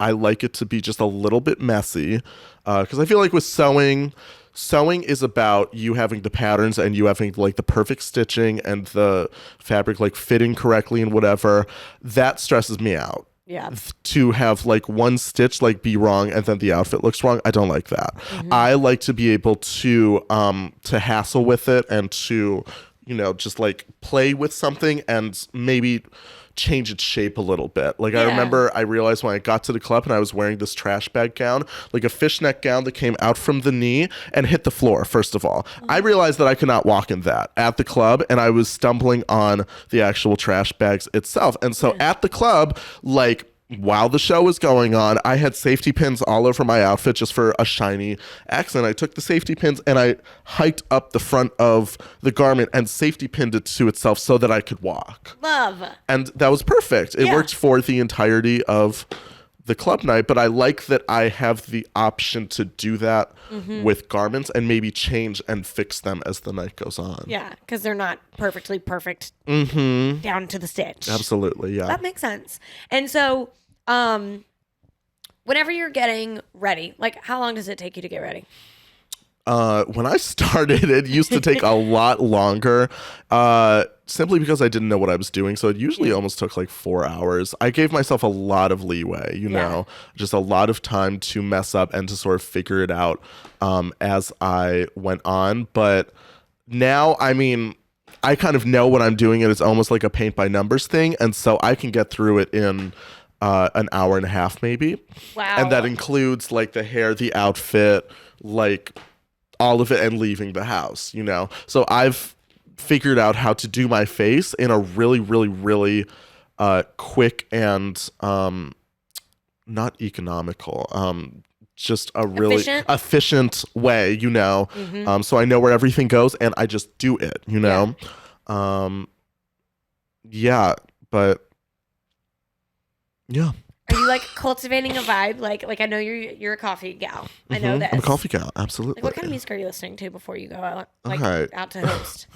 I like it to be just a little bit messy because I feel like with sewing, sewing is about you having the patterns and you having like the perfect stitching and the fabric like fitting correctly and whatever. That stresses me out. Yeah. To have like one stitch like be wrong and then the outfit looks wrong, I don't like that. I like to be able to hassle with it and to, you know, just like play with something and maybe change its shape a little bit. Like I remember I realized when I got to the club and I was wearing this trash bag gown, like a fishnet gown that came out from the knee and hit the floor. First of all, I realized that I could not walk in that at the club, and I was stumbling on the actual trash bags itself. And so at the club, like, while the show was going on, I had safety pins all over my outfit just for a shiny accent. I took the safety pins and I hiked up the front of the garment and safety pinned it to itself so that I could walk. Love. And that was perfect. It worked for the entirety of the club night, but I like that I have the option to do that with garments and maybe change and fix them as the night goes on. Yeah, because they're not perfectly perfect down to the stitch. Absolutely, yeah. That makes sense. And so, whenever you're getting ready, like how long does it take you to get ready? When I started, it used to take a lot longer, simply because I didn't know what I was doing. So it usually almost took like 4 hours. I gave myself a lot of leeway, you know, just a lot of time to mess up and to sort of figure it out as I went on. But now, I mean, I kind of know what I'm doing, and it's almost like a paint by numbers thing. And so I can get through it in an hour and a half, maybe. Wow. And that includes like the hair, the outfit, like all of it, and leaving the house, you know? So I've figured out how to do my face in a really, really, really quick and not economical, just a really efficient way, you know? So I know where everything goes and I just do it, you know? Yeah, but yeah. Are you like cultivating a vibe? Like I know you're a coffee gal. I know that. I'm a coffee gal, absolutely. Like what kind of music are you listening to before you go out? Like Okay. out to host.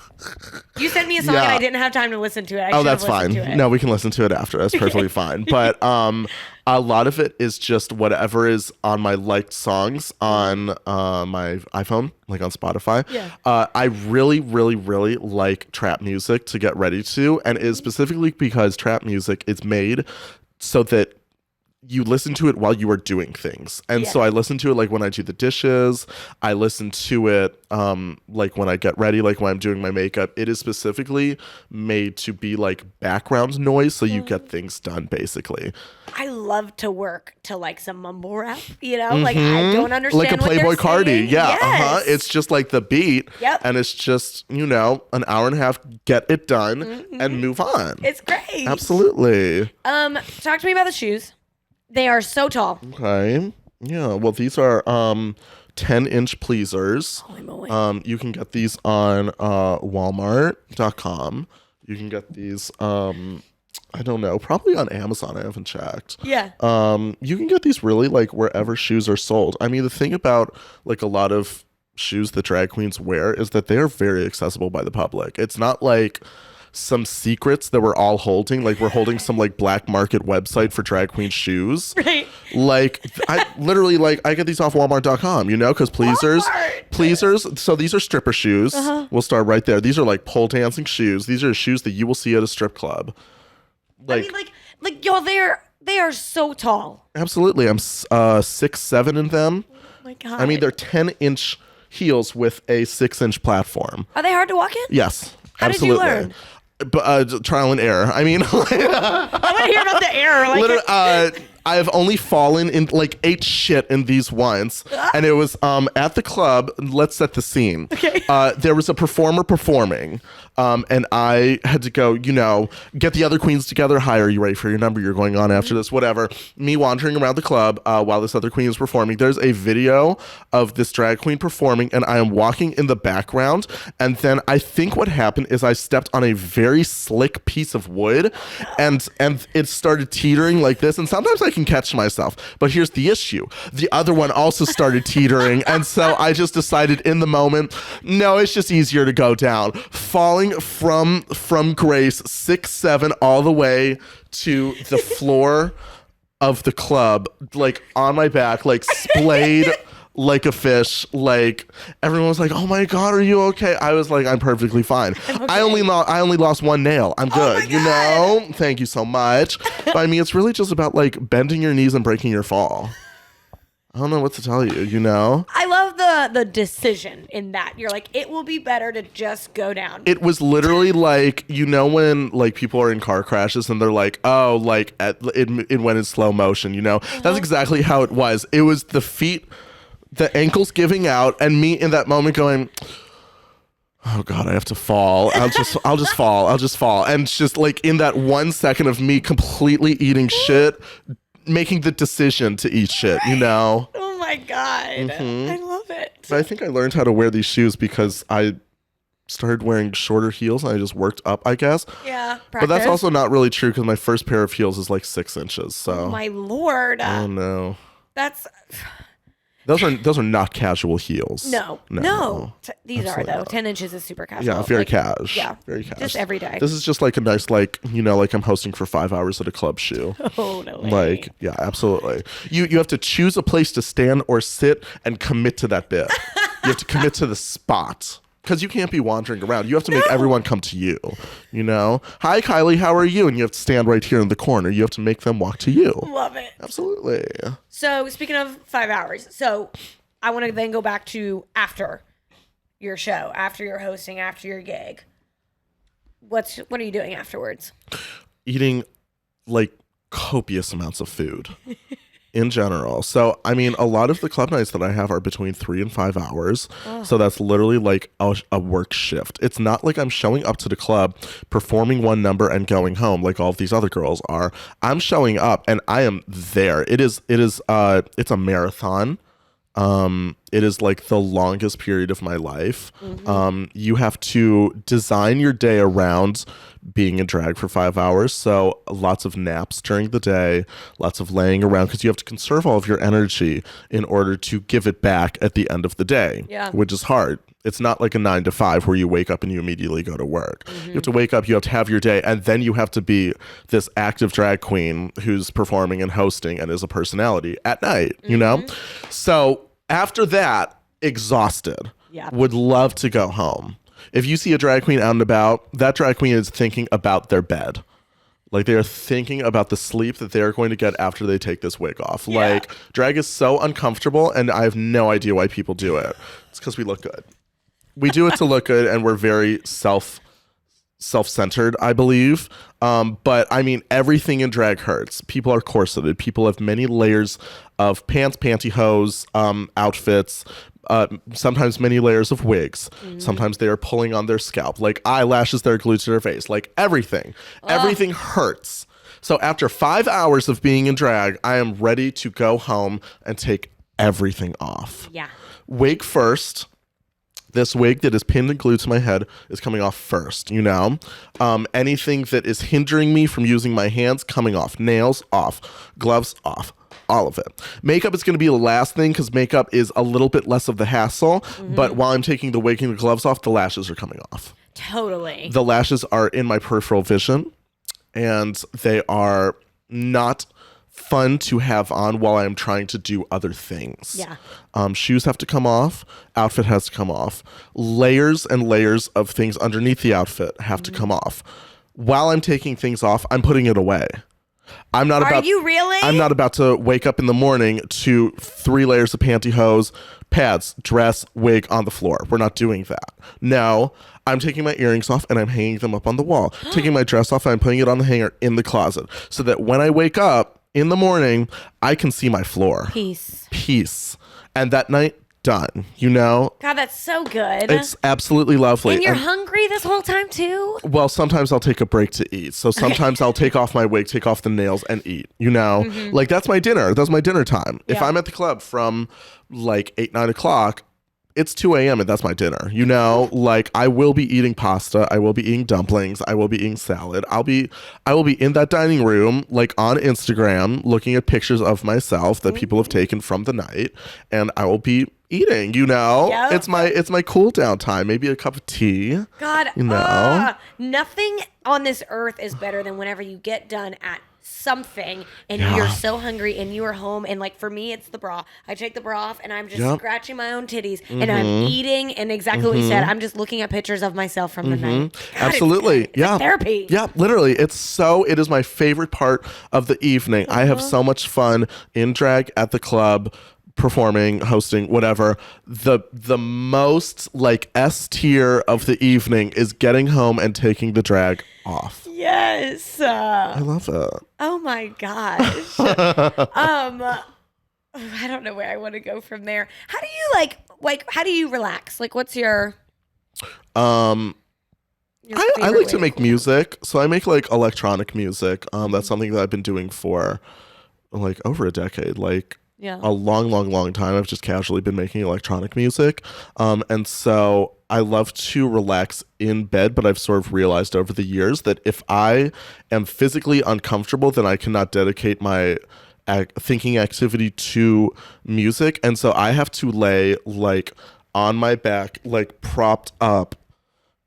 You sent me a song and I didn't have time to listen to it. Oh, that's fine. No, we can listen to it after. That's perfectly fine. But a lot of it is just whatever is on my liked songs on my iPhone, like on Spotify. Yeah. I really, really, really like trap music to get ready to, and it is specifically because trap music is made so that you listen to it while you are doing things. And so I listen to it like when I do the dishes. I listen to it like when I get ready, like when I'm doing my makeup. It is specifically made to be like background noise so you get things done, basically. I love to work to like some mumble rap, you know? Like I don't understand like a what Playboy they're Cardi. saying. Yeah. Yes. It's just like the beat. Yep. And it's just, you know, an hour and a half, get it done and move on. It's great. Absolutely. Talk to me about the shoes. They are so tall. Okay. Yeah. Well, these are 10-inch pleasers. Holy moly. You can get these on Walmart.com. You can get these I don't know, probably on Amazon. I haven't checked. Yeah. You can get these really like wherever shoes are sold. I mean, the thing about like a lot of shoes that drag queens wear is that they are very accessible by the public. It's not like some secrets that we're all holding, like we're holding some like black market website for drag queen shoes. Right. Like I literally like I get these off Walmart.com, you know, because pleasers. So these are stripper shoes. We'll start right there. These are like pole dancing shoes. These are shoes that you will see at a strip club. I mean, like yo, they are so tall. Absolutely. I'm 6'7" in them. Oh my God. I mean, they're 10-inch heels with a 6-inch platform. Are they hard to walk in? Yes. How absolutely. did you learn? But trial and error. I mean, I want to hear about the error. Like, I've only fallen in like ate shit in these once, and it was at the club. Let's set the scene. Okay. There was a performer performing, and I had to go, you know, get the other queens together. Hi, are you ready for your number? You're going on after this, whatever. Me wandering around the club while this other queen is performing. There's a video of this drag queen performing, and I am walking in the background. And then I think what happened is I stepped on a very slick piece of wood, and it started teetering like this. And sometimes I can catch myself, but here's the issue: the other one also started teetering, and so I just decided in the moment, no, it's just easier to go down, falling from grace 6'7" all the way to the floor of the club, like on my back, like splayed like a fish. Like everyone was like, "Oh my god, are you okay?" I was like, "I'm perfectly fine. Okay. I only lost one nail. I'm Oh good. my You know. Thank you so much." But I mean, it's really just about like bending your knees and breaking your fall. I don't know what to tell you. You know. I love the decision in that. You're like, it will be better to just go down. It was literally like, you know, when like people are in car crashes and they're like, oh, like it went in slow motion, you know? That's exactly how it was. It was the feet, the ankles giving out, and me in that moment going, oh God, I have to fall. I'll just fall. And it's just like in that 1 second of me completely eating shit, making the decision to eat shit, you know? Oh my God. I love it. But I think I learned how to wear these shoes because I started wearing shorter heels and I just worked up, I guess. Yeah. Practice. But that's also not really true because my first pair of heels is like 6 inches. So. Oh my Lord. Oh no. That's. Those are not casual heels. No. These Absolutely are though. not. 10 inches is super casual. Yeah, very like, cash. Yeah. Very cash. Just every day. This is just like a nice, like, you know, like I'm hosting for 5 hours at a club shoe. Oh, no way. Like, yeah, absolutely. You have to choose a place to stand or sit and commit to that bit. You have to commit to the spot. Because you can't be wandering around. You have to make everyone come to you, you know? Hi, Kylie, how are you? And you have to stand right here in the corner. You have to make them walk to you. Love it. Absolutely. So, speaking of 5 hours, so I want to then go back to after your show, after your hosting, after your gig. What are you doing afterwards? Eating, like, copious amounts of food. In general. So, I mean, a lot of the club nights that I have are between 3 and 5 hours. Oh. So that's literally like a work shift. It's not like I'm showing up to the club, performing one number and going home like all of these other girls are. I'm showing up and I am there. It's a marathon. It is like the longest period of my life. Mm-hmm. You have to design your day around being in drag for 5 hours. So lots of naps during the day, lots of laying around because you have to conserve all of your energy in order to give it back at the end of the day, which is hard. It's not like a 9 to 5 where you wake up and you immediately go to work. Mm-hmm. You have to wake up, you have to have your day, and then you have to be this active drag queen who's performing and hosting and is a personality at night, you know? So after that, exhausted, would love to go home. If you see a drag queen out and about, that drag queen is thinking about their bed. Like they are thinking about the sleep that they are going to get after they take this wig off. Yeah. Like drag is so uncomfortable and I have no idea why people do it. It's because we look good. We do it to look good and we're very self-centered, I believe. But I mean, everything in drag hurts. People are corseted. People have many layers of pants, pantyhose, outfits, sometimes many layers of wigs. Mm-hmm. Sometimes they are pulling on their scalp, like eyelashes that are glued to their face, like everything. Everything hurts. So after 5 hours of being in drag, I am ready to go home and take everything off. Yeah. Wig first. This wig that is pinned and glued to my head is coming off first, you know? Anything that is hindering me from using my hands, coming off. Nails off. Gloves off. All of it. Makeup is going to be the last thing because makeup is a little bit less of the hassle. Mm-hmm. But while I'm taking the wig and the gloves off, the lashes are coming off. Totally. The lashes are in my peripheral vision and they are not fun to have on while I'm trying to do other things. Yeah. Shoes have to come off. Outfit has to come off. Layers and layers of things underneath the outfit have to come off. While I'm taking things off, I'm putting it away. Are you really? I'm not about to wake up in the morning to 3 layers of pantyhose, pads, dress, wig on the floor. We're not doing that. No, I'm taking my earrings off and I'm hanging them up on the wall. Taking my dress off and I'm putting it on the hanger in the closet so that when I wake up in the morning, I can see my floor. Peace. And that night, done, you know? God, that's so good. It's absolutely lovely. And you're hungry this whole time too? Well, sometimes I'll take a break to eat. So sometimes I'll take off my wig, take off the nails and eat, you know? Mm-hmm. Like that's my dinner. That's my dinner time. Yeah. If I'm at the club from like 8, 9 o'clock, it's 2 a.m. and that's my dinner, you know? Like I will be eating pasta. I will be eating dumplings. I will be eating salad. I will be in that dining room, like on Instagram, looking at pictures of myself that people have taken from the night. And I will be eating, you know? Yep. It's my cool down time. Maybe a cup of tea. God, you know? Nothing on this earth is better than whenever you get done at something and Yeah. you're so hungry and you are home and like for me it's the bra. I take the bra off and I'm just Yep. scratching my own titties and I'm eating and exactly what you said. I'm just looking at pictures of myself from the night. God, Absolutely. it's like therapy. Yeah, literally. It is my favorite part of the evening. I have so much fun in drag at the club, performing, hosting, whatever. The most like S tier of the evening is getting home and taking the drag off. Yes. I love it. Oh my gosh. I don't know where I want to go from there. How do you like how do you relax? Like what's your I favorite like way to make cool music. So I make like electronic music. That's something that I've been doing for like over a decade. Like Yeah. a long time. I've just casually been making electronic music. And so I love to relax in bed, but I've sort of realized over the years that if I am physically uncomfortable, then I cannot dedicate my thinking activity to music. And so I have to lay like on my back, like propped up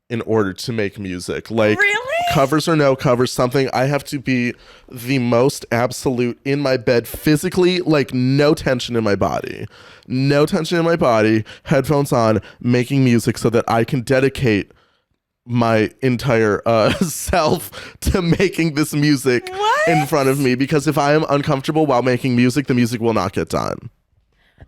in order to make music. Like Really? covers or no covers, something. I have to be the most absolute in my bed physically, like no tension in my body. No tension in my body, headphones on, making music so that I can dedicate my entire self to making this music in front of me. Because if I am uncomfortable while making music, the music will not get done.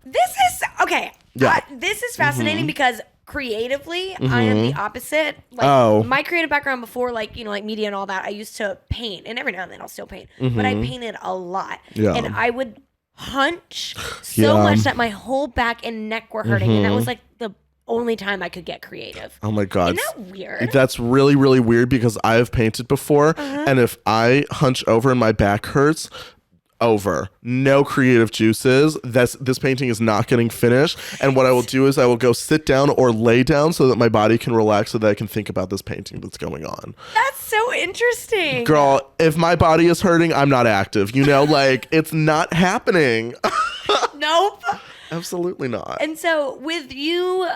This is okay. Yeah. This is fascinating because creatively, I am the opposite. Like Oh. my creative background before, like like media and all that, I used to paint, and every now and then I'll still paint, but I painted a lot, Yeah. and I would hunch so Yeah. much that my whole back and neck were hurting, and that was like the only time I could get creative. Oh my God. Isn't that weird? That's really, really weird because I have painted before. And if I hunch over and my back hurts, over. No creative juices. This painting is not getting finished. And what I will do is I will go sit down or lay down so that my body can relax so that I can think about this painting that's going on. That's so interesting. Girl, if my body is hurting, I'm not active. Like it's not happening. Nope. Absolutely not. And so, with you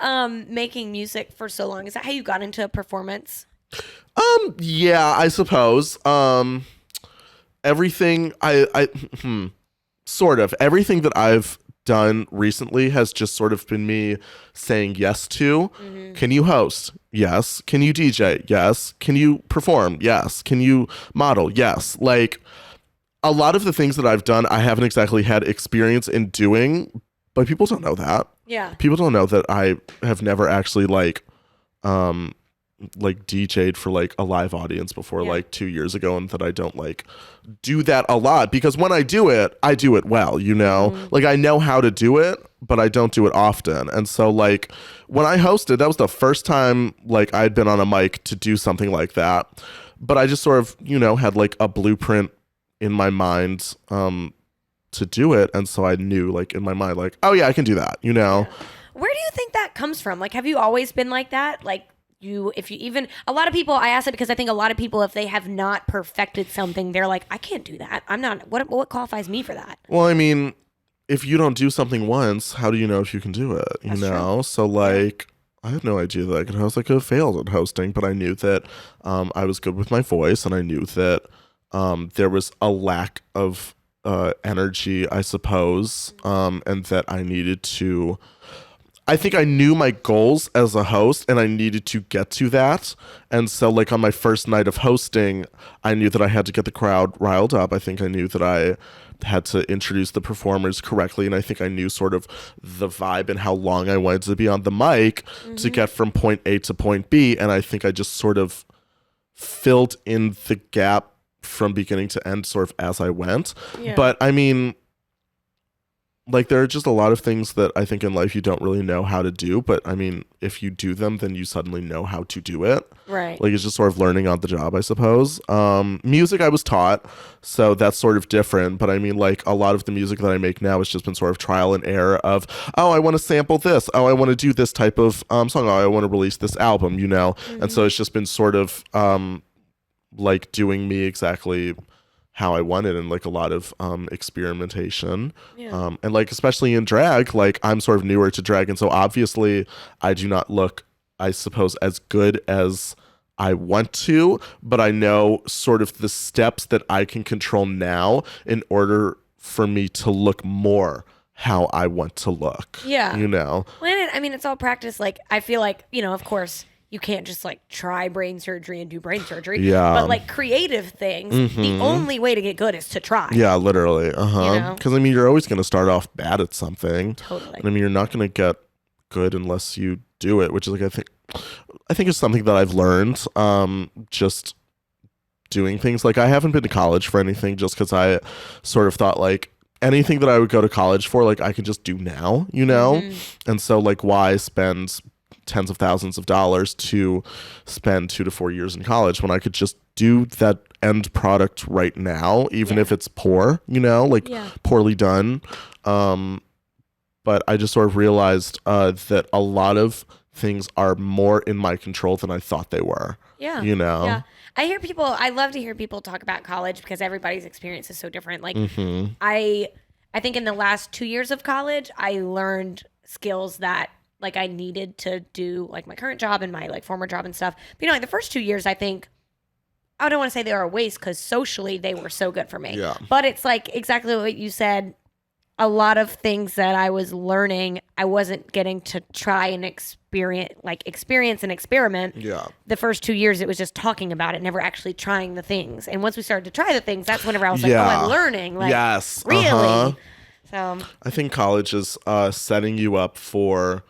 making music for so long, is that how you got into performance? Yeah, I suppose. Everything sort of everything that I've done recently has just sort of been me saying yes to. Can you host? Yes. Can you DJ? Yes. Can you perform? Yes. Can you model? Yes. Like a lot of the things that I've done, I haven't exactly had experience in doing, but people don't know that. Yeah. People don't know that I have never actually like DJ'd for like a live audience before like 2 years ago, and that I don't like do that a lot because when I do it well, like I know how to do it, but I don't do it often. And so like when I hosted, that was the first time like I'd been on a mic to do something like that, but I just sort of, had like a blueprint in my mind to do it. And so I knew like in my mind, like, oh yeah, I can do that, Where do you think that comes from? Like, have you always been like that? Like, a lot of people, I ask it because I think a lot of people, if they have not perfected something, they're like, I can't do that. I'm not, what qualifies me for that? Well, I mean, if you don't do something once, how do you know if you can do it? That's true. So like, I had no idea that I could host. I could have failed at hosting, but I knew that I was good with my voice, and I knew that there was a lack of energy, I suppose, and that I needed to. I think I knew my goals as a host, and I needed to get to that. And so, like, on my first night of hosting, I knew that I had to get the crowd riled up. I think I knew that I had to introduce the performers correctly, and I think I knew sort of the vibe and how long I wanted to be on the mic to get from point A to point B. And I think I just sort of filled in the gap from beginning to end sort of as I went. Yeah. But, I mean, like, there are just a lot of things that I think in life you don't really know how to do. But, I mean, if you do them, then you suddenly know how to do it. Right. Like, it's just sort of learning on the job, I suppose. Music I was taught, so that's sort of different. But, I mean, like, a lot of the music that I make now has just been sort of trial and error of, oh, I want to sample this. Oh, I want to do this type of song. Oh, I want to release this album, And so it's just been sort of, like, doing me exactly how I wanted, and like a lot of experimentation. Yeah. And like especially in drag, like I'm sort of newer to drag, and so obviously I do not look, I suppose, as good as I want to, but I know sort of the steps that I can control now in order for me to look more how I want to look. Yeah. You know? Well, I mean, it's all practice. Like, I feel like, of course, you can't just like try brain surgery and do brain surgery. Yeah. But like creative things, the only way to get good is to try. Yeah, literally. know? Because, I mean, you're always going to start off bad at something. Totally. And, I mean, you're not going to get good unless you do it, which is like, I think it's something that I've learned just doing things. Like, I haven't been to college for anything just because I sort of thought like anything that I would go to college for, like I could just do now, you know? And so like why spend tens of thousands of dollars to spend 2 to 4 years in college when I could just do that end product right now, even if it's poor, like poorly done. But I just sort of realized that a lot of things are more in my control than I thought they were. Yeah. Yeah. I love to hear people talk about college because everybody's experience is so different. Like I think in the last 2 years of college, I learned skills that like I needed to do like my current job and my like former job and stuff. But like the first 2 years, I think I don't want to say they were a waste because socially they were so good for me. Yeah. But it's like exactly what you said. A lot of things that I was learning, I wasn't getting to try and experience and experiment. Yeah. The first 2 years, it was just talking about it, never actually trying the things. And once we started to try the things, that's whenever I was like, oh, I'm learning. Like, yes. Really? So I think college is setting you up for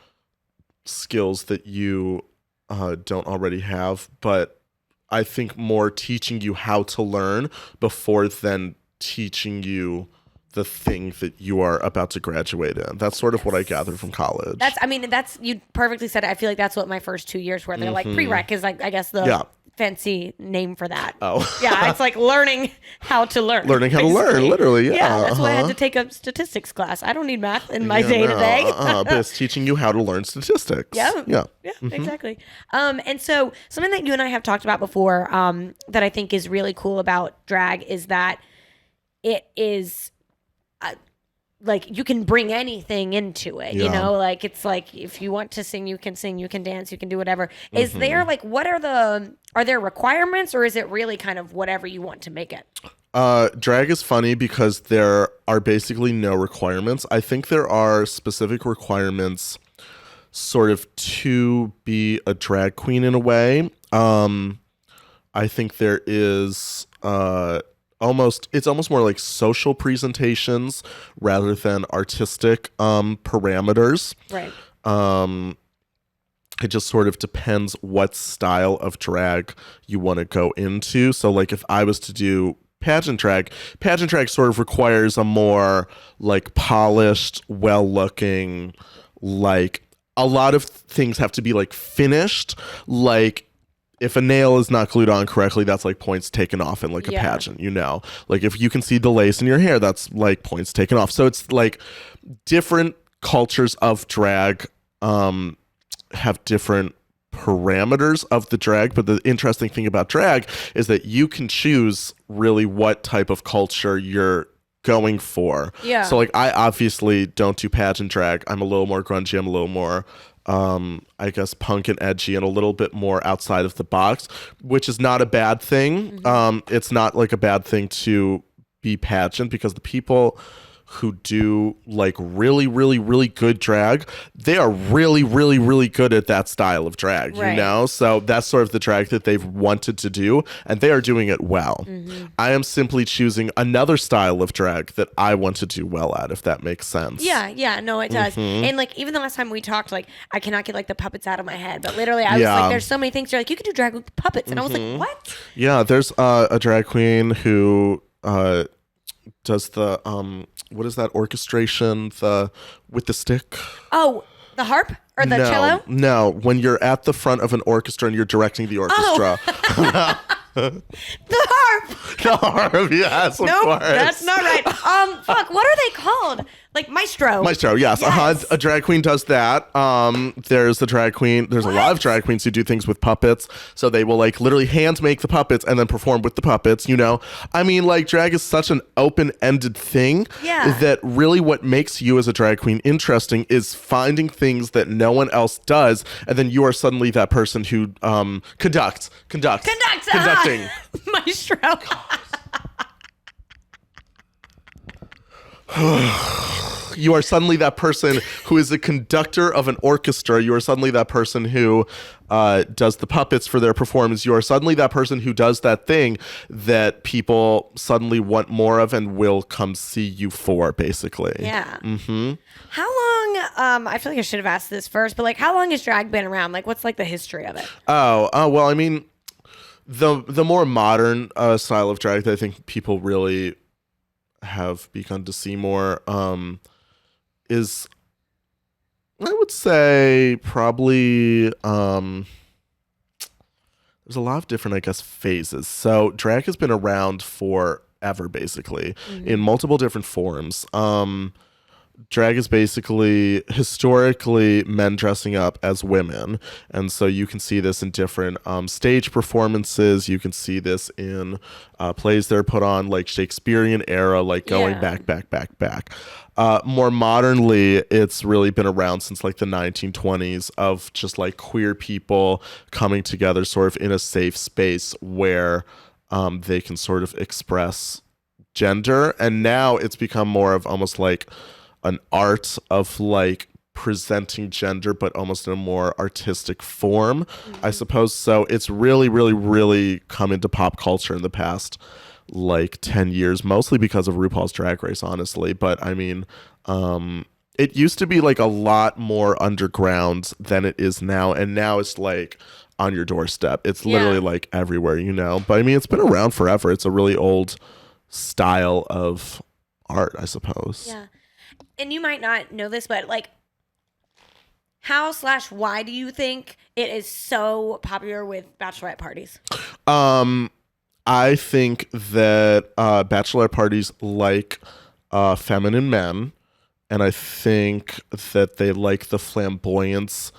skills that you don't already have, but I think more teaching you how to learn before then teaching you the thing that you are about to graduate in. That's sort of what I gathered from college. That's you perfectly said it. I feel like that's what my first 2 years were. They're like prereq is like I guess the fancy name for that. Oh. Yeah, it's like learning how to learn. Learning how to learn, literally, yeah. Yeah, that's why I had to take a statistics class. I don't need math in my day-to-day. But it's teaching you how to learn statistics. Yeah, exactly. And so something that you and I have talked about before that I think is really cool about drag is that it is like you can bring anything into it, like it's like if you want to sing, you can dance, you can do whatever. Is there like are there requirements or is it really kind of whatever you want to make it? Drag is funny because there are basically no requirements. I think there are specific requirements sort of to be a drag queen in a way. I think there is it's almost more like social presentations rather than artistic parameters. Right. It just sort of depends what style of drag you want to go into. So like if I was to do pageant drag sort of requires a more like polished, well-looking, like a lot of things have to be like finished, like if a nail is not glued on correctly, that's like points taken off in like a pageant, Like if you can see the lace in your hair, that's like points taken off. So it's like different cultures of drag have different parameters of the drag. But the interesting thing about drag is that you can choose really what type of culture you're going for. Yeah. So like I obviously don't do pageant drag. I'm a little more grungy. I'm a little more I guess punk and edgy and a little bit more outside of the box, which is not a bad thing. It's not like a bad thing to be pageant because the people who do like really, really, really good drag, they are really, really, really good at that style of drag, So that's sort of the drag that they've wanted to do, and they are doing it well. I am simply choosing another style of drag that I want to do well at, if that makes sense. Yeah, no, it does. And like even the last time we talked, like I cannot get like the puppets out of my head, but literally I was like, there's so many things. You're like, you could do drag with puppets, and I was like, what? Yeah, there's a drag queen who does the what is that orchestration with the stick? Oh, the harp or the cello? No, when you're at the front of an orchestra and you're directing the orchestra. The harp. The harp, yes, of course. That's not right. Fuck, what are they called? Like Maestro. Maestro, yes. Yes. A drag queen does that. There's the drag queen. There's a lot of drag queens who do things with puppets. So they will like literally hand make the puppets and then perform with the puppets, you know? I mean, like drag is such an open-ended thing that really what makes you as a drag queen interesting is finding things that no one else does. And then you are suddenly that person who conducting. Maestro. You are suddenly that person who is a conductor of an orchestra. You are suddenly that person who does the puppets for their performance. You are suddenly that person who does that thing that people suddenly want more of and will come see you for, basically. Yeah. Mm-hmm. How long, I feel like I should have asked this first, but like how long has drag been around? Like what's like the history of it? Well, I mean, the more modern style of drag that I think people really have begun to see more is, I would say, probably there's a lot of different, I guess, phases. So drag has been around forever, basically, in multiple different forms. Drag is basically historically men dressing up as women. And so you can see this in different stage performances. You can see this in plays that are put on like Shakespearean era, like going back. More modernly, it's really been around since like the 1920s of just like queer people coming together sort of in a safe space where they can sort of express gender. And now it's become more of almost like an art of like presenting gender, but almost in a more artistic form, I suppose. So it's really come into pop culture in the past like 10 years, mostly because of RuPaul's Drag Race, honestly. But I mean, it used to be like a lot more underground than it is now. And now it's like on your doorstep. It's literally like everywhere, you know? But I mean, it's been around forever. It's a really old style of art, I suppose. Yeah. And you might not know this, but like how/why do you think it is so popular with bachelorette parties? I think that bachelorette parties like feminine men, and I think that they like the flamboyance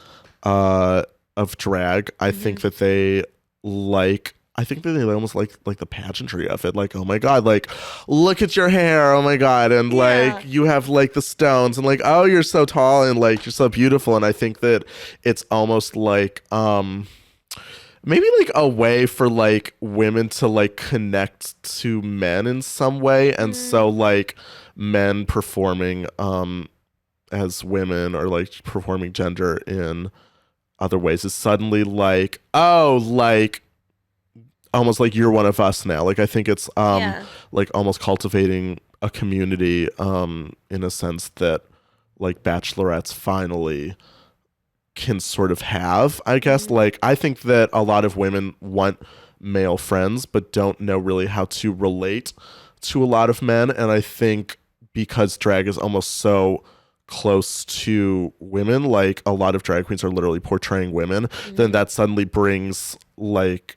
of drag. I think that they like. I think that they almost like the pageantry of it. Like, oh my God, like, look at your hair. Oh my God. And like, you have like the stones and like, oh, you're so tall and like, you're so beautiful. And I think that it's almost like, maybe like a way for like women to like connect to men in some way. And so like men performing as women or like performing gender in other ways is suddenly like, oh, like, almost like you're one of us now. Like I think it's like almost cultivating a community in a sense that like bachelorettes finally can sort of have, I guess. Like I think that a lot of women want male friends but don't know really how to relate to a lot of men. And I think because drag is almost so close to women, like a lot of drag queens are literally portraying women, then that suddenly brings like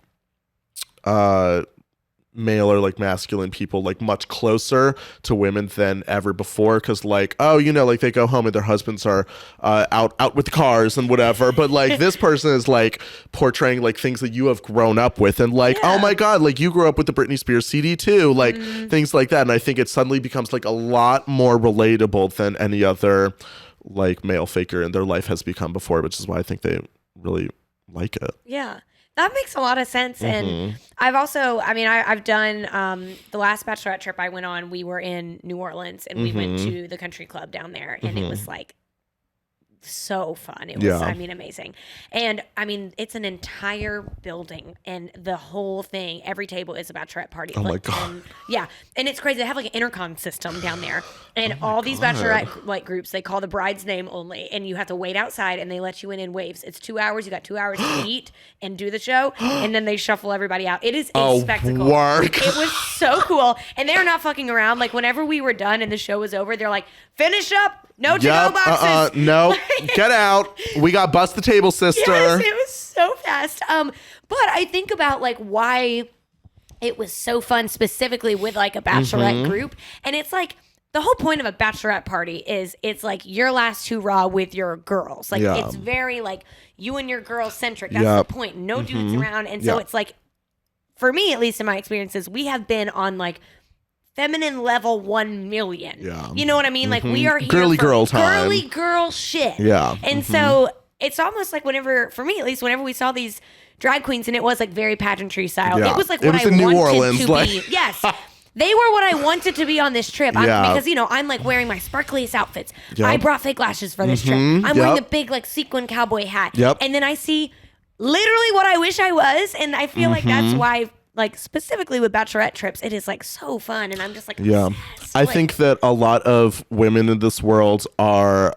male or like masculine people like much closer to women than ever before, because like, oh, you know, like they go home and their husbands are out with the cars and whatever, but like this person is like portraying like things that you have grown up with, and like, oh my God, like you grew up with the Britney Spears CD too, like things like that. And I think it suddenly becomes like a lot more relatable than any other like male figure in their life has become before, which is why I think they really like it. Yeah. That makes a lot of sense. And I've also, I mean, I've done the last bachelorette trip I went on, we were in New Orleans and we went to the country club down there, and it was like so fun. It was, I mean, amazing. And I mean, it's an entire building and the whole thing, every table is a bachelorette party. Oh my God. Yeah. And it's crazy. They have like an intercom system down there, and all these bachelorette like groups, they call the bride's name only, and you have to wait outside and they let you in waves. It's 2 hours. You got 2 hours to eat and do the show, and then they shuffle everybody out. It is a spectacle. It was so cool. And they're not fucking around. Like whenever we were done and the show was over, they're like, finish up. No to-go boxes. No, get out. We got bust the table, sister. Yes, it was so fast. But I think about like why it was so fun specifically with like a bachelorette group. And it's like the whole point of a bachelorette party is it's like your last hurrah with your girls. Like Yeah. it's very like you and your girls centric. That's Yep. the point. No dudes around. And so Yep. it's like, for me, at least in my experiences, we have been on like feminine level 1 million. Yeah. You know what I mean? Like we are here Girly for girl time. girly girl shit. Yeah. And so it's almost like for me at least, whenever we saw these drag queens and it was like very pageantry style, Yeah. it was like It what was I in New wanted Orleans, to like- be. Yes. They were what I wanted to be on this trip. Yeah. Because, I'm like wearing my sparkliest outfits. Yep. I brought fake lashes for this trip. I'm wearing the Yep. big like sequin cowboy hat. Yep. And then I see literally what I wish I was. And I feel like that's why, like specifically with bachelorette trips, it is like so fun. And I'm just like, Yeah. obsessed. I Like, think that a lot of women in this world are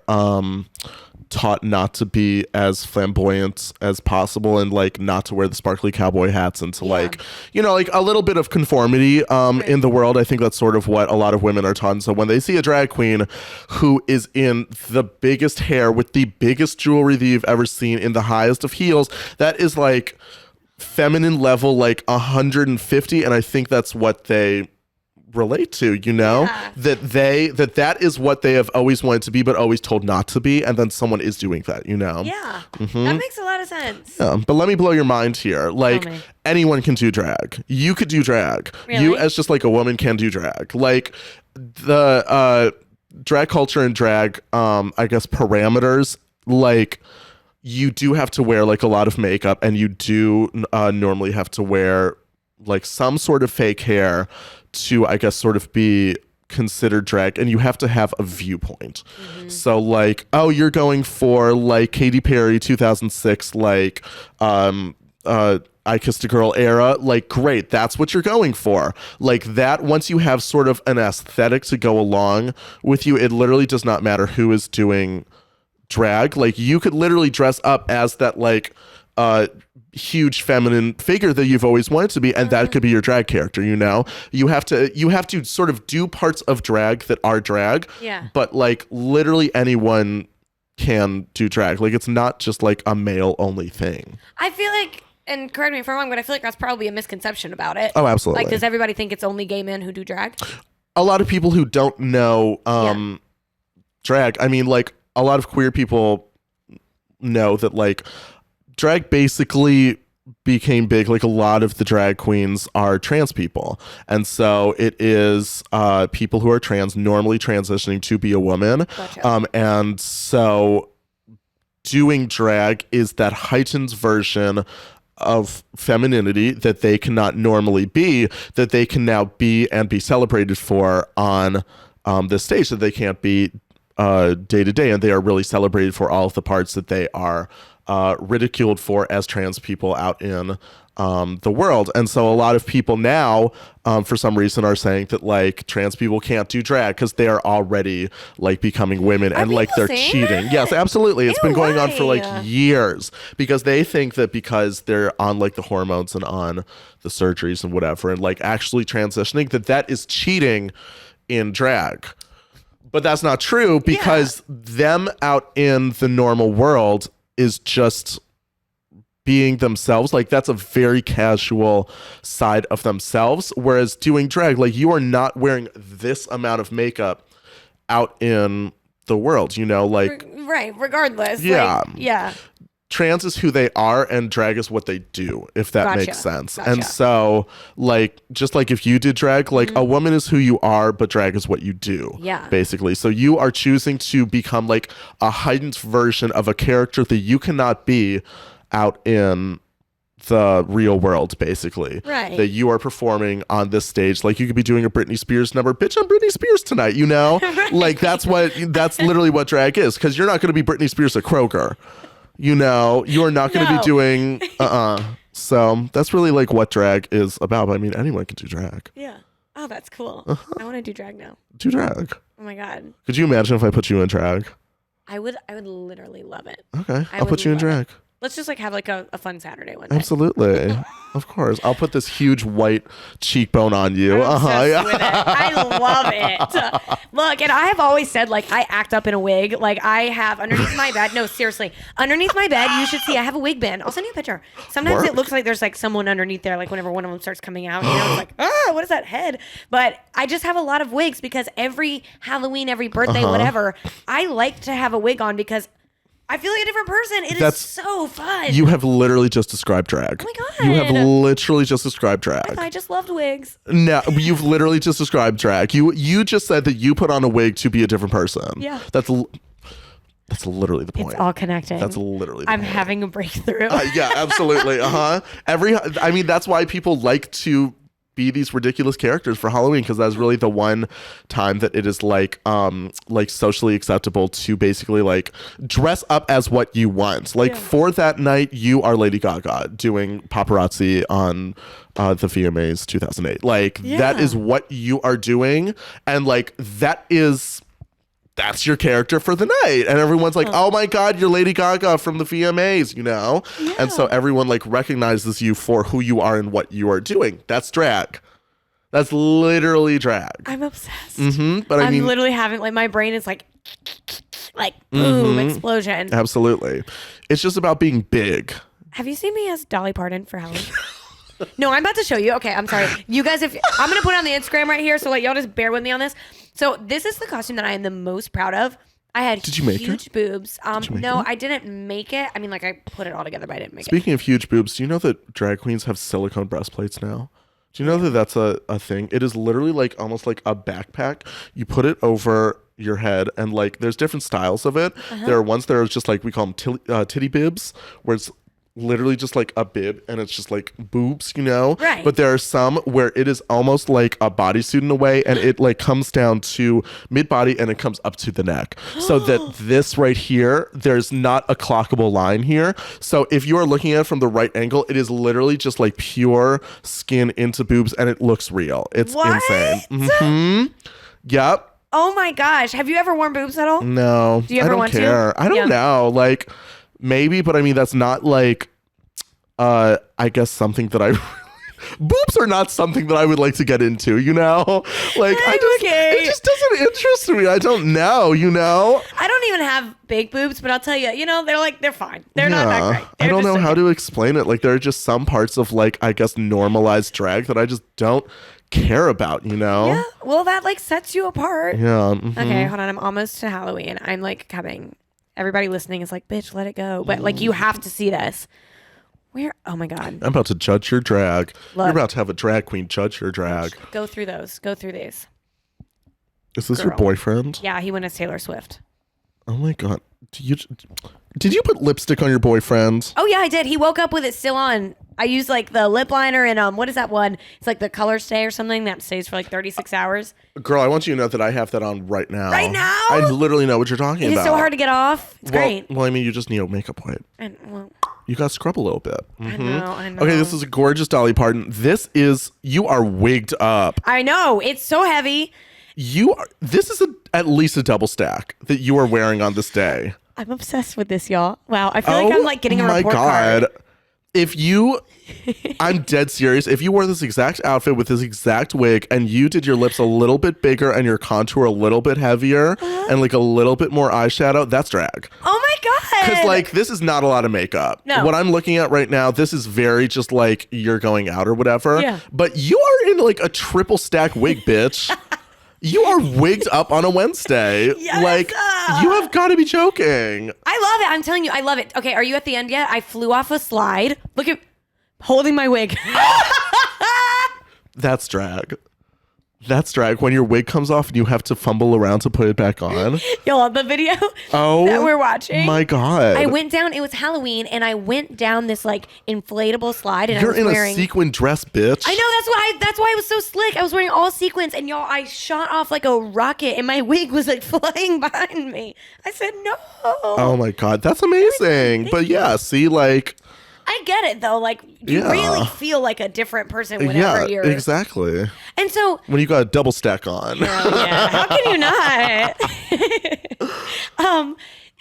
taught not to be as flamboyant as possible and like not to wear the sparkly cowboy hats and to like like a little bit of conformity in the world. I think that's sort of what a lot of women are taught. And so when they see a drag queen who is in the biggest hair with the biggest jewelry that you've ever seen in the highest of heels, that is like feminine level like 150, and I think that's what they relate to, that is what they have always wanted to be but always told not to be, and then someone is doing that. Yeah. That makes a lot of sense. But let me blow your mind here. Like, me. anyone can do drag. You could do drag. Really? You as just like a woman can do drag. Like the drag culture and drag I guess parameters, like you do have to wear like a lot of makeup, and you do normally have to wear like some sort of fake hair to, I guess, sort of be considered drag, and you have to have a viewpoint. So like, oh, you're going for like Katy Perry 2006, like I Kissed a Girl era, like great, that's what you're going for. Like that, once you have sort of an aesthetic to go along with you, it literally does not matter who is doing drag. Like you could literally dress up as that like huge feminine figure that you've always wanted to be, and that could be your drag character. You have to sort of do parts of drag that are drag, but like literally anyone can do drag. Like it's not just like a male only thing. I feel like, and correct me if I'm wrong, but I feel like that's probably a misconception about it. Oh, absolutely. Like, does everybody think it's only gay men who do drag? A lot of people who don't know drag, I mean, like a lot of queer people know that like drag basically became big. Like a lot of the drag queens are trans people, and so it is people who are trans normally transitioning to be a woman. Gotcha. And so doing drag is that heightened version of femininity that they cannot normally be, that they can now be and be celebrated for on this stage that they can't be day to day, and they are really celebrated for all of the parts that they are ridiculed for as trans people out in the world. And so a lot of people now for some reason are saying that like trans people can't do drag because they are already like becoming women, and like they're cheating. Yes, absolutely. It's been going on for like years, because they think that because they're on like the hormones and on the surgeries and whatever, and like actually transitioning, that is cheating in drag. But that's not true, because them out in the normal world is just being themselves. Like that's a very casual side of themselves, whereas doing drag, like you are not wearing this amount of makeup out in the world, like right, regardless. Yeah. Like, trans is who they are and drag is what they do, if that makes sense. Gotcha. And so like just like if you did drag, like a woman is who you are, but drag is what you do, basically. So you are choosing to become like a heightened version of a character that you cannot be out in the real world, basically. Right. That you are performing on this stage. Like you could be doing a Britney Spears number. Bitch, I'm Britney Spears tonight, Right. Like that's literally what drag is, because you're not going to be Britney Spears at Kroger. You are not going to be doing so that's really like what drag is about. But I mean, anyone can do drag. Yeah. Oh, that's cool. I want to do drag now. Do drag. Oh my god. Could you imagine if I put you in drag? I would literally love it. Okay, I'll put you in drag. Let's just like have like a fun Saturday one day. Absolutely. Of course. I'll put this huge white cheekbone on you. I'm obsessed with it. I love it. Look, and I have always said, like, I act up in a wig. Like, I have underneath my bed. No, seriously. Underneath my bed, you should see I have a wig bin. I'll send you a picture. Sometimes Work. it looks like there's, like, someone underneath there, like, whenever one of them starts coming out. You know, it's like, oh, what is that head? But I just have a lot of wigs because every Halloween, every birthday, whatever, I like to have a wig on because I feel like a different person. It is so fun. You have literally just described drag. Oh my God. You have literally just described drag. I just loved wigs. No, you've literally just described drag. You just said that you put on a wig to be a different person. Yeah. That's literally the point. It's all connected. That's literally the I'm point. having a breakthrough. Yeah, absolutely. I mean, that's why people like to be these ridiculous characters for Halloween, because that's really the one time that it is like socially acceptable to basically like dress up as what you want. Like for that night, you are Lady Gaga doing paparazzi on the VMAs 2008. Like that is what you are doing, and like that's your character for the night. And everyone's like, oh my God, you're Lady Gaga from the VMAs, you know? Yeah. And so everyone like recognizes you for who you are and what you are doing. That's drag. That's literally drag. I'm obsessed. But I mean, literally having, like, my brain is like boom, explosion. Absolutely. It's just about being big. Have you seen me as Dolly Parton for Halloween? No, I'm about to show you. Okay, I'm sorry. You guys, I'm going to put it on the Instagram right here, so like y'all just bear with me on this. So this is the costume that I am the most proud of. I had huge boobs. No, I didn't make it. I mean, like, I put it all together, but I didn't make it. Speaking of huge boobs, do you know that drag queens have silicone breastplates now? Do you know that that's a thing? It is literally like almost like a backpack. You put it over your head, and like there's different styles of it. There are ones that are just like, we call them titty bibs, where it's literally just like a bib and it's just like boobs, you know? Right. But there are some where it is almost like a bodysuit in a way, and it like comes down to mid-body and it comes up to the neck. So that this right here, there's not a clockable line here. So if you are looking at it from the right angle, it is literally just like pure skin into boobs, and it looks real. It's insane. Yep. Oh my gosh. Have you ever worn boobs at all? No. Do you ever want to? I don't know. Like, maybe, but I mean, that's not like, I guess something that I boobs are not something that I would like to get into, you know? Like, it just doesn't interest me. I don't know, you know? I don't even have big boobs, but I'll tell you, you know, they're fine. They're not that great. I don't know how to explain it. Like, there are just some parts of like, I guess, normalized drag that I just don't care about, you know? Yeah. Well, that like sets you apart. Yeah. Okay, hold on. I'm almost to Halloween. I'm like coming. Everybody listening is like, bitch, let it go. But like, you have to see this. Oh my God. I'm about to judge your drag. Look, you're about to have a drag queen judge your drag. Go through those. Go through these. Is this your boyfriend? Yeah, he went as Taylor Swift. Oh my God. Did you put lipstick on your boyfriend? Oh yeah, I did. He woke up with it still on. I used like the lip liner and what is that one? It's like the color stay or something that stays for like 36 hours. Girl, I want you to know that I have that on right now. Right now? I literally know what you're talking about. It's so hard to get off. It's great. Well, I mean, you just need a makeup wipe. And well, you got to scrub a little bit. I know. Okay, this is a gorgeous Dolly Parton. You are wigged up. I know. It's so heavy. This is at least a double stack that you are wearing on this day. I'm obsessed with this, y'all. Wow, I feel like I'm like getting a report card. I'm dead serious. If you wore this exact outfit with this exact wig and you did your lips a little bit bigger and your contour a little bit heavier and like a little bit more eyeshadow, that's drag. Oh my God. Because like this is not a lot of makeup. No. What I'm looking at right now, this is very just like you're going out or whatever. Yeah. But you are in like a triple stack wig, bitch. You are wigged up on a Wednesday. Yes. Like, you have got to be joking. I love it. I'm telling you, I love it. Okay, are you at the end yet? I flew off a slide. Look at holding my wig. That's drag. That's drag. When your wig comes off and you have to fumble around to put it back on. Y'all love the video that we're watching? My God. I went down, it was Halloween, and I went down this like inflatable slide and You're I was in a sequin dress, bitch. I know, that's why it was so slick. I was wearing all sequins and y'all, I shot off like a rocket and my wig was like flying behind me. I said, no. Oh my God. That's amazing. But yeah, see, like, I get it though. Like you really feel like a different person whenever you're exactly. And so when you got a double stack on. Yeah. How can you not?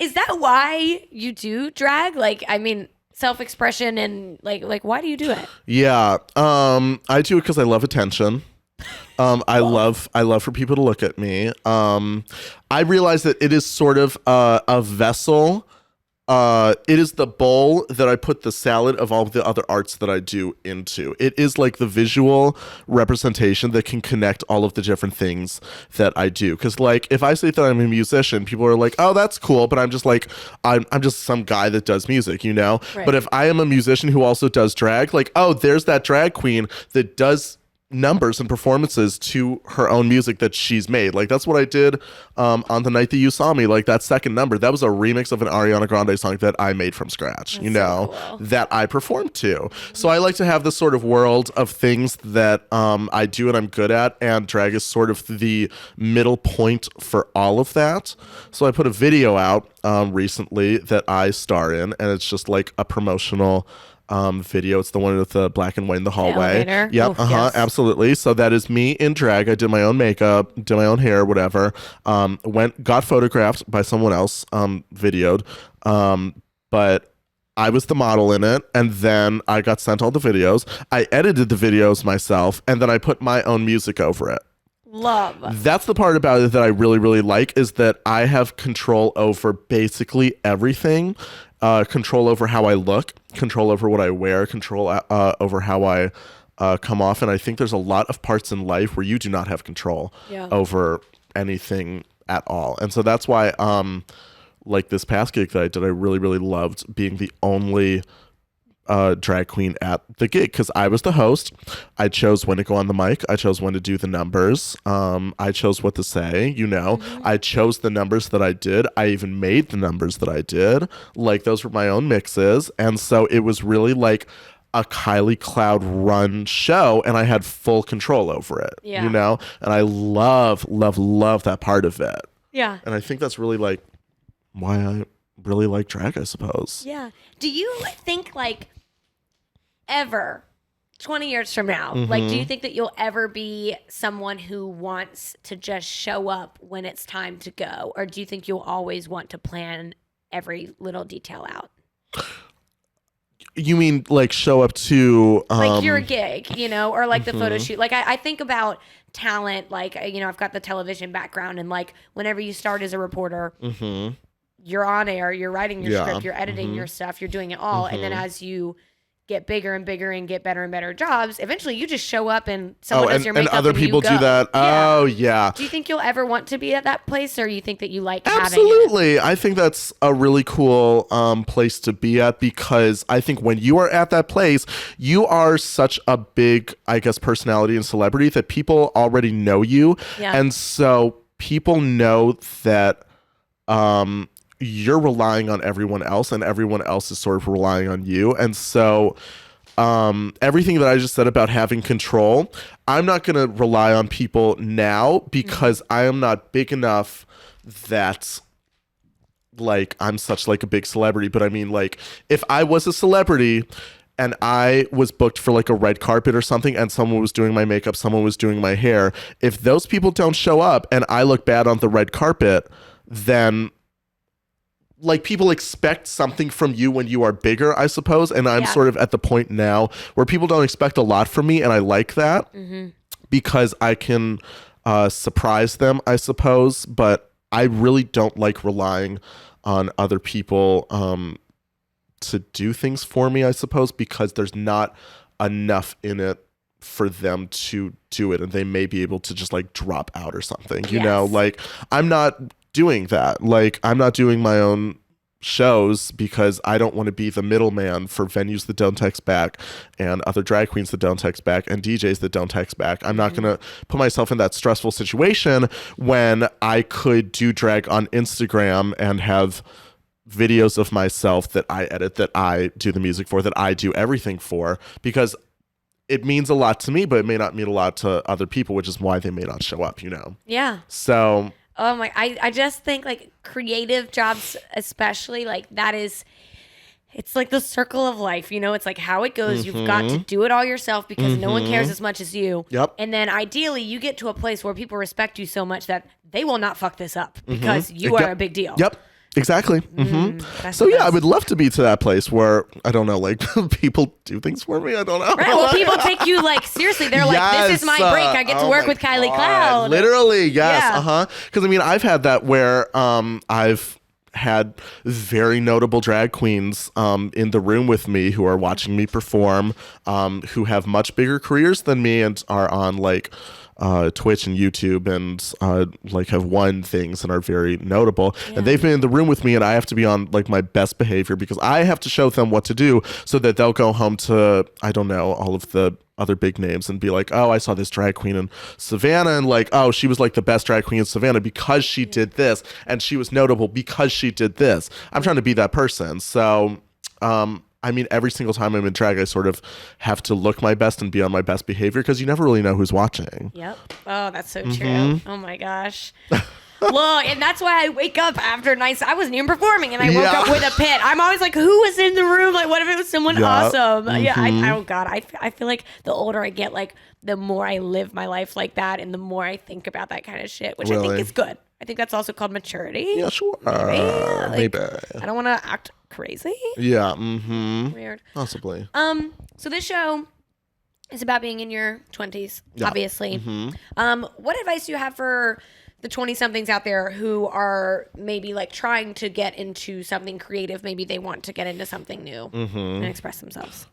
Is that why you do drag? Like, I mean, self-expression and like why do you do it? Yeah. I do it because I love attention. I love for people to look at me. I realize that it is sort of a vessel. It is the bowl that I put the salad of all the other arts that I do into. It is like the visual representation that can connect all of the different things that I do. Because like if I say that I'm a musician, people are like, "Oh, that's cool," but I'm just like, I'm just some guy that does music, you know. Right. But if I am a musician who also does drag, like, oh, there's that drag queen that does numbers and performances to her own music that she's made. Like that's what I did on the night that you saw me. Like that second number, that was a remix of an Ariana Grande song that I made from scratch. That's you know, so cool. that I performed to. So I like to have this sort of world of things that I do and I'm good at, and drag is sort of the middle point for all of that. So I put a video out recently that I star in, and it's just like a promotional video. It's the one with the black and white in the hallway. Elevator. Yep. Oof, yes. Absolutely. So that is me in drag. I did my own makeup, did my own hair, whatever. Got photographed by someone else, videoed. But I was the model in it, and then I got sent all the videos. I edited the videos myself, and then I put my own music over it. Love. That's the part about it that I really, really like, is that I have control over basically everything. Control over how I look, control over what I wear, control over how I come off. And I think there's a lot of parts in life where you do not have control over anything at all. And so that's why, like this past gig that I did, I really, really loved being the only drag queen at the gig, because I was the host. I chose when to go on the mic. I chose when to do the numbers. I chose what to say, you know. I chose the numbers that I did. I even made the numbers that I did. Like those were my own mixes. And so it was really like a Kylie Cloud run show, and I had full control over it, you know. And I love, love, love that part of it. Yeah. And I think that's really like why I really like drag, I suppose. Yeah. Do you think like ever 20 years from now, like do you think that you'll ever be someone who wants to just show up when it's time to go, or do you think you'll always want to plan every little detail out? You mean like show up to like your gig, you know, or like the photo shoot? Like I think about talent, like, you know, I've got the television background, and like whenever you start as a reporter, you're on air, you're writing your script, you're editing your stuff, you're doing it all. And then as you get bigger and bigger and get better and better jobs, eventually you just show up and someone does your makeup and other and you people go. do that. Yeah. Oh yeah. Do you think you'll ever want to be at that place, or you think that you like Absolutely. I think that's a really cool place to be at, because I think when you are at that place, you are such a big, I guess, personality and celebrity that people already know you. Yeah. And so people know that you're relying on everyone else, and everyone else is sort of relying on you. And so everything that I just said about having control, I'm not going to rely on people now, because I am not big enough that like I'm such like a big celebrity. But I mean, like if I was a celebrity and I was booked for like a red carpet or something, and someone was doing my makeup, someone was doing my hair, if those people don't show up and I look bad on the red carpet, then like people expect something from you when you are bigger, I suppose. And I'm sort of at the point now where people don't expect a lot from me. And I like that because I can surprise them, I suppose. But I really don't like relying on other people to do things for me, I suppose, because there's not enough in it for them to do it. And they may be able to just like drop out or something, you know, like I'm not doing that. Like I'm not doing my own shows because I don't want to be the middleman for venues that don't text back and other drag queens that don't text back and DJs that don't text back. I'm not going to put myself in that stressful situation when I could do drag on Instagram and have videos of myself that I edit, that I do the music for, that I do everything for, because it means a lot to me, but it may not mean a lot to other people, which is why they may not show up, you know? Yeah. So oh my, I just think like creative jobs, especially, like that is, it's like the circle of life, you know, it's like how it goes. You've got to do it all yourself because no one cares as much as you. Yep. And then ideally you get to a place where people respect you so much that they will not fuck this up because you are a big deal. Yep. Exactly. That's So the yeah, I best. would love to be to that place where I don't know, like people do things for me. I don't know. Right. Well, people take you like seriously. They're like, "This is my break. I get to work with Kylie Cloud." Literally, yes. Yeah. Because I mean, I've had that where I've had very notable drag queens in the room with me who are watching me perform, who have much bigger careers than me and are on like Twitch and YouTube and like have won things and are very notable. Yeah. And they've been in the room with me and I have to be on like my best behavior because I have to show them what to do so that they'll go home to, I don't know, all of the other big names and be like, oh, I saw this drag queen in Savannah and like, oh, she was like the best drag queen in Savannah because she did this and she was notable because she did this. I'm trying to be that person. So I mean, every single time I'm in drag, I sort of have to look my best and be on my best behavior because you never really know who's watching. Yep. Oh, that's so true. Oh my gosh. Look, and that's why I wake up after nights. I wasn't even performing, and I woke up with a pit. I'm always like, who was in the room? Like, what if it was someone awesome? Yeah. Oh God. I feel like the older I get, like the more I live my life like that, and the more I think about that kind of shit, which I think is good. I think that's also called maturity. Yeah, sure. Maybe. Maybe. I don't want to act crazy. Yeah. Weird. Possibly. So this show is about being in your 20s, obviously. What advice do you have for the 20-somethings out there who are maybe like trying to get into something creative? Maybe they want to get into something new and express themselves.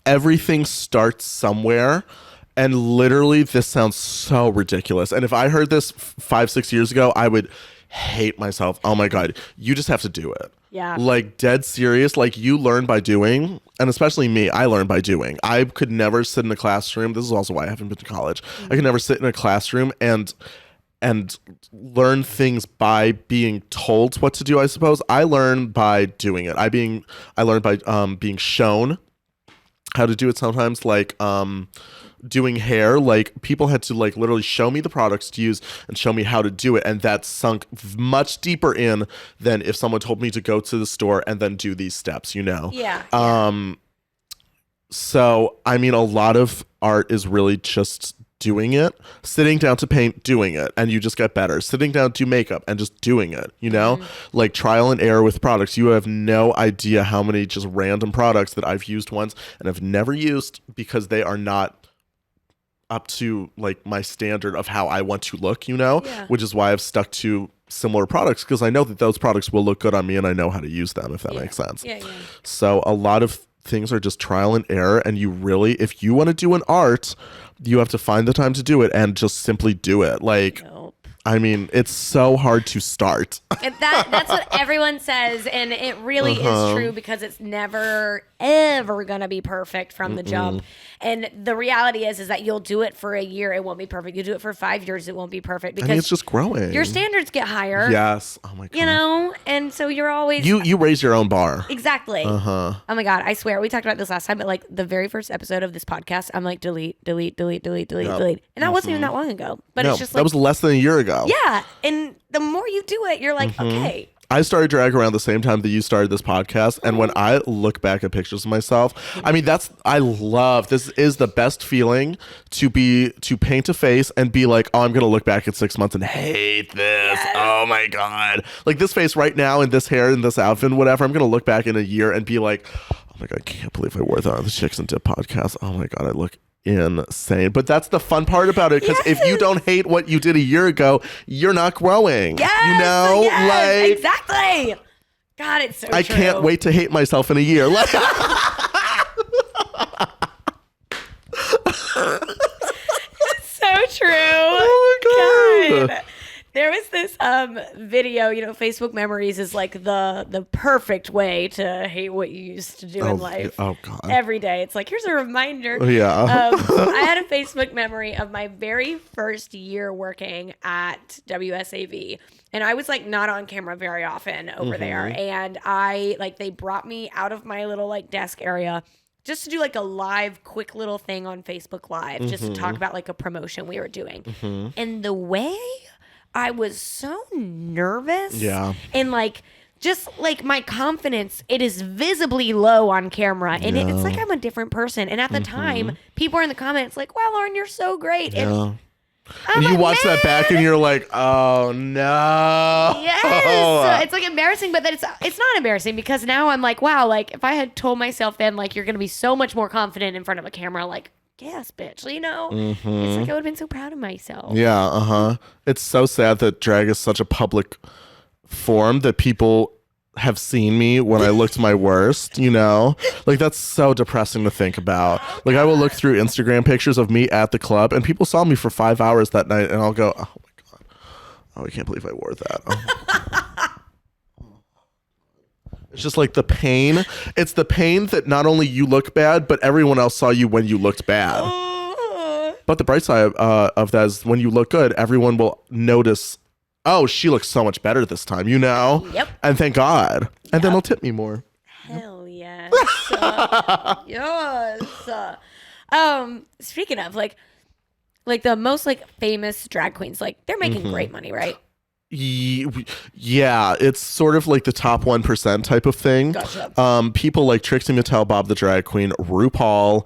Everything starts somewhere. And literally, this sounds so ridiculous. And if I heard this 5-6 years ago, I would hate myself. Oh my God. You just have to do it. Yeah. Like dead serious. Like you learn by doing. And especially me, I learn by doing. I could never sit in a classroom. This is also why I haven't been to college. I could never sit in a classroom and learn things by being told what to do, I suppose. I learn by doing it. I learned by being shown how to do it sometimes, like doing hair. Like people had to like literally show me the products to use and show me how to do it, and that sunk much deeper in than if someone told me to go to the store and then do these steps, you know. So I mean, a lot of art is really just doing it, sitting down to paint, doing it, and you just get better. Sitting down to makeup and just doing it, you know? Like trial and error with products. You have no idea how many just random products that I've used once and have never used because they are not up to like my standard of how I want to look, you know? Which is why I've stuck to similar products because I know that those products will look good on me and I know how to use them, if that makes sense. So a lot of things are just trial and error, and you really, if you want to do an art, you have to find the time to do it and just simply do it. Like, I mean, it's so hard to start. That's what everyone says, and it really is true because it's never, ever going to be perfect from the jump. And the reality is that you'll do it for a year, it won't be perfect. You do it for 5 years, it won't be perfect because it's just growing. Your standards get higher. Yes. Oh my God. You know, and so you're always... You raise your own bar. Exactly. Oh my God, I swear, we talked about this last time, but like the very first episode of this podcast, I'm like, delete. And that wasn't even that long ago. But it's just like... That was less than a year ago. Yeah. And the more you do it, you're like, okay. I started drag around the same time that you started this podcast. And when I look back at pictures of myself, I mean, I love, this is the best feeling to paint a face and be like, oh, I'm going to look back at 6 months and hate this. Yes. Oh my God. Like this face right now and this hair and this outfit and whatever, I'm going to look back in a year and be like, oh my God, I can't believe I wore that on the Chicks and Dip podcast. Oh my God, I look insane. But that's the fun part about it, because if you don't hate what you did a year ago, you're not growing. You know, like exactly. God, it's so I true. can't wait to hate myself in a year. Like, it's so true. Oh my God. There was this video, you know, Facebook Memories is like the perfect way to hate what you used to do in life. Oh God. Every day. It's like, here's a reminder. Yeah. I had a Facebook memory of my very first year working at WSAV. And I was like not on camera very often over there. And they brought me out of my little like desk area just to do like a live quick little thing on Facebook Live, just to talk about like a promotion we were doing. And the way I was so nervous. Yeah. And like, just like my confidence, it is visibly low on camera. And it's like I'm a different person. And at the time, people were in the comments like, wow, Lauren, you're so great. And And you like, watch that back and you're like, oh no. yes. It's like embarrassing, but then it's not embarrassing because now I'm like, wow, like if I had told myself then like you're gonna be so much more confident in front of a camera, like, yes, bitch, you know? It's like I would have been so proud of myself. Yeah, It's so sad that drag is such a public form that people have seen me when I looked my worst, you know? Like that's so depressing to think about. Like I will look through Instagram pictures of me at the club and people saw me for 5 hours that night and I'll go, oh my God. Oh, I can't believe I wore that. Oh. It's just like the pain. It's the pain that not only you look bad, but everyone else saw you when you looked bad. But the bright side of that is when you look good, everyone will notice, oh, she looks so much better this time, you know? Yep. And thank God. And then they'll tip me more. Hell yes. Yes. Speaking of like the most like famous drag queens, like they're making great money, right? Yeah, it's sort of like the top 1% type of thing. Gotcha. People like Trixie Mattel, Bob the Drag Queen, RuPaul,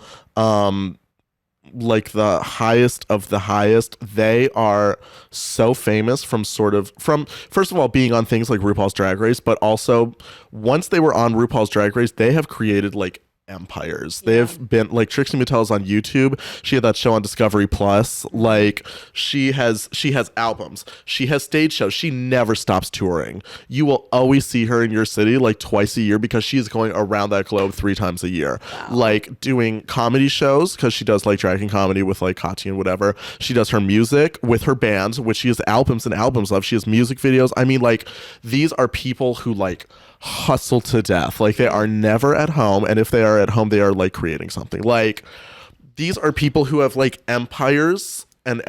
like the highest of the highest. They are so famous from first of all being on things like RuPaul's Drag Race, but also once they were on RuPaul's Drag Race, they have created like empires. They have been like Trixie Mattel's on YouTube. She had that show on Discovery Plus. Like she has albums. She has stage shows. She never stops touring. You will always see her in your city like twice a year because she's going around that globe 3 times a year. Wow. Like doing comedy shows because she does like dragging comedy with like Katya and whatever. She does her music with her band, which she has albums and albums of. She has music videos. I mean, like these are people who like hustle to death. Like they are never at home, and if they are at home they are like creating something. Like these are people who have like empires and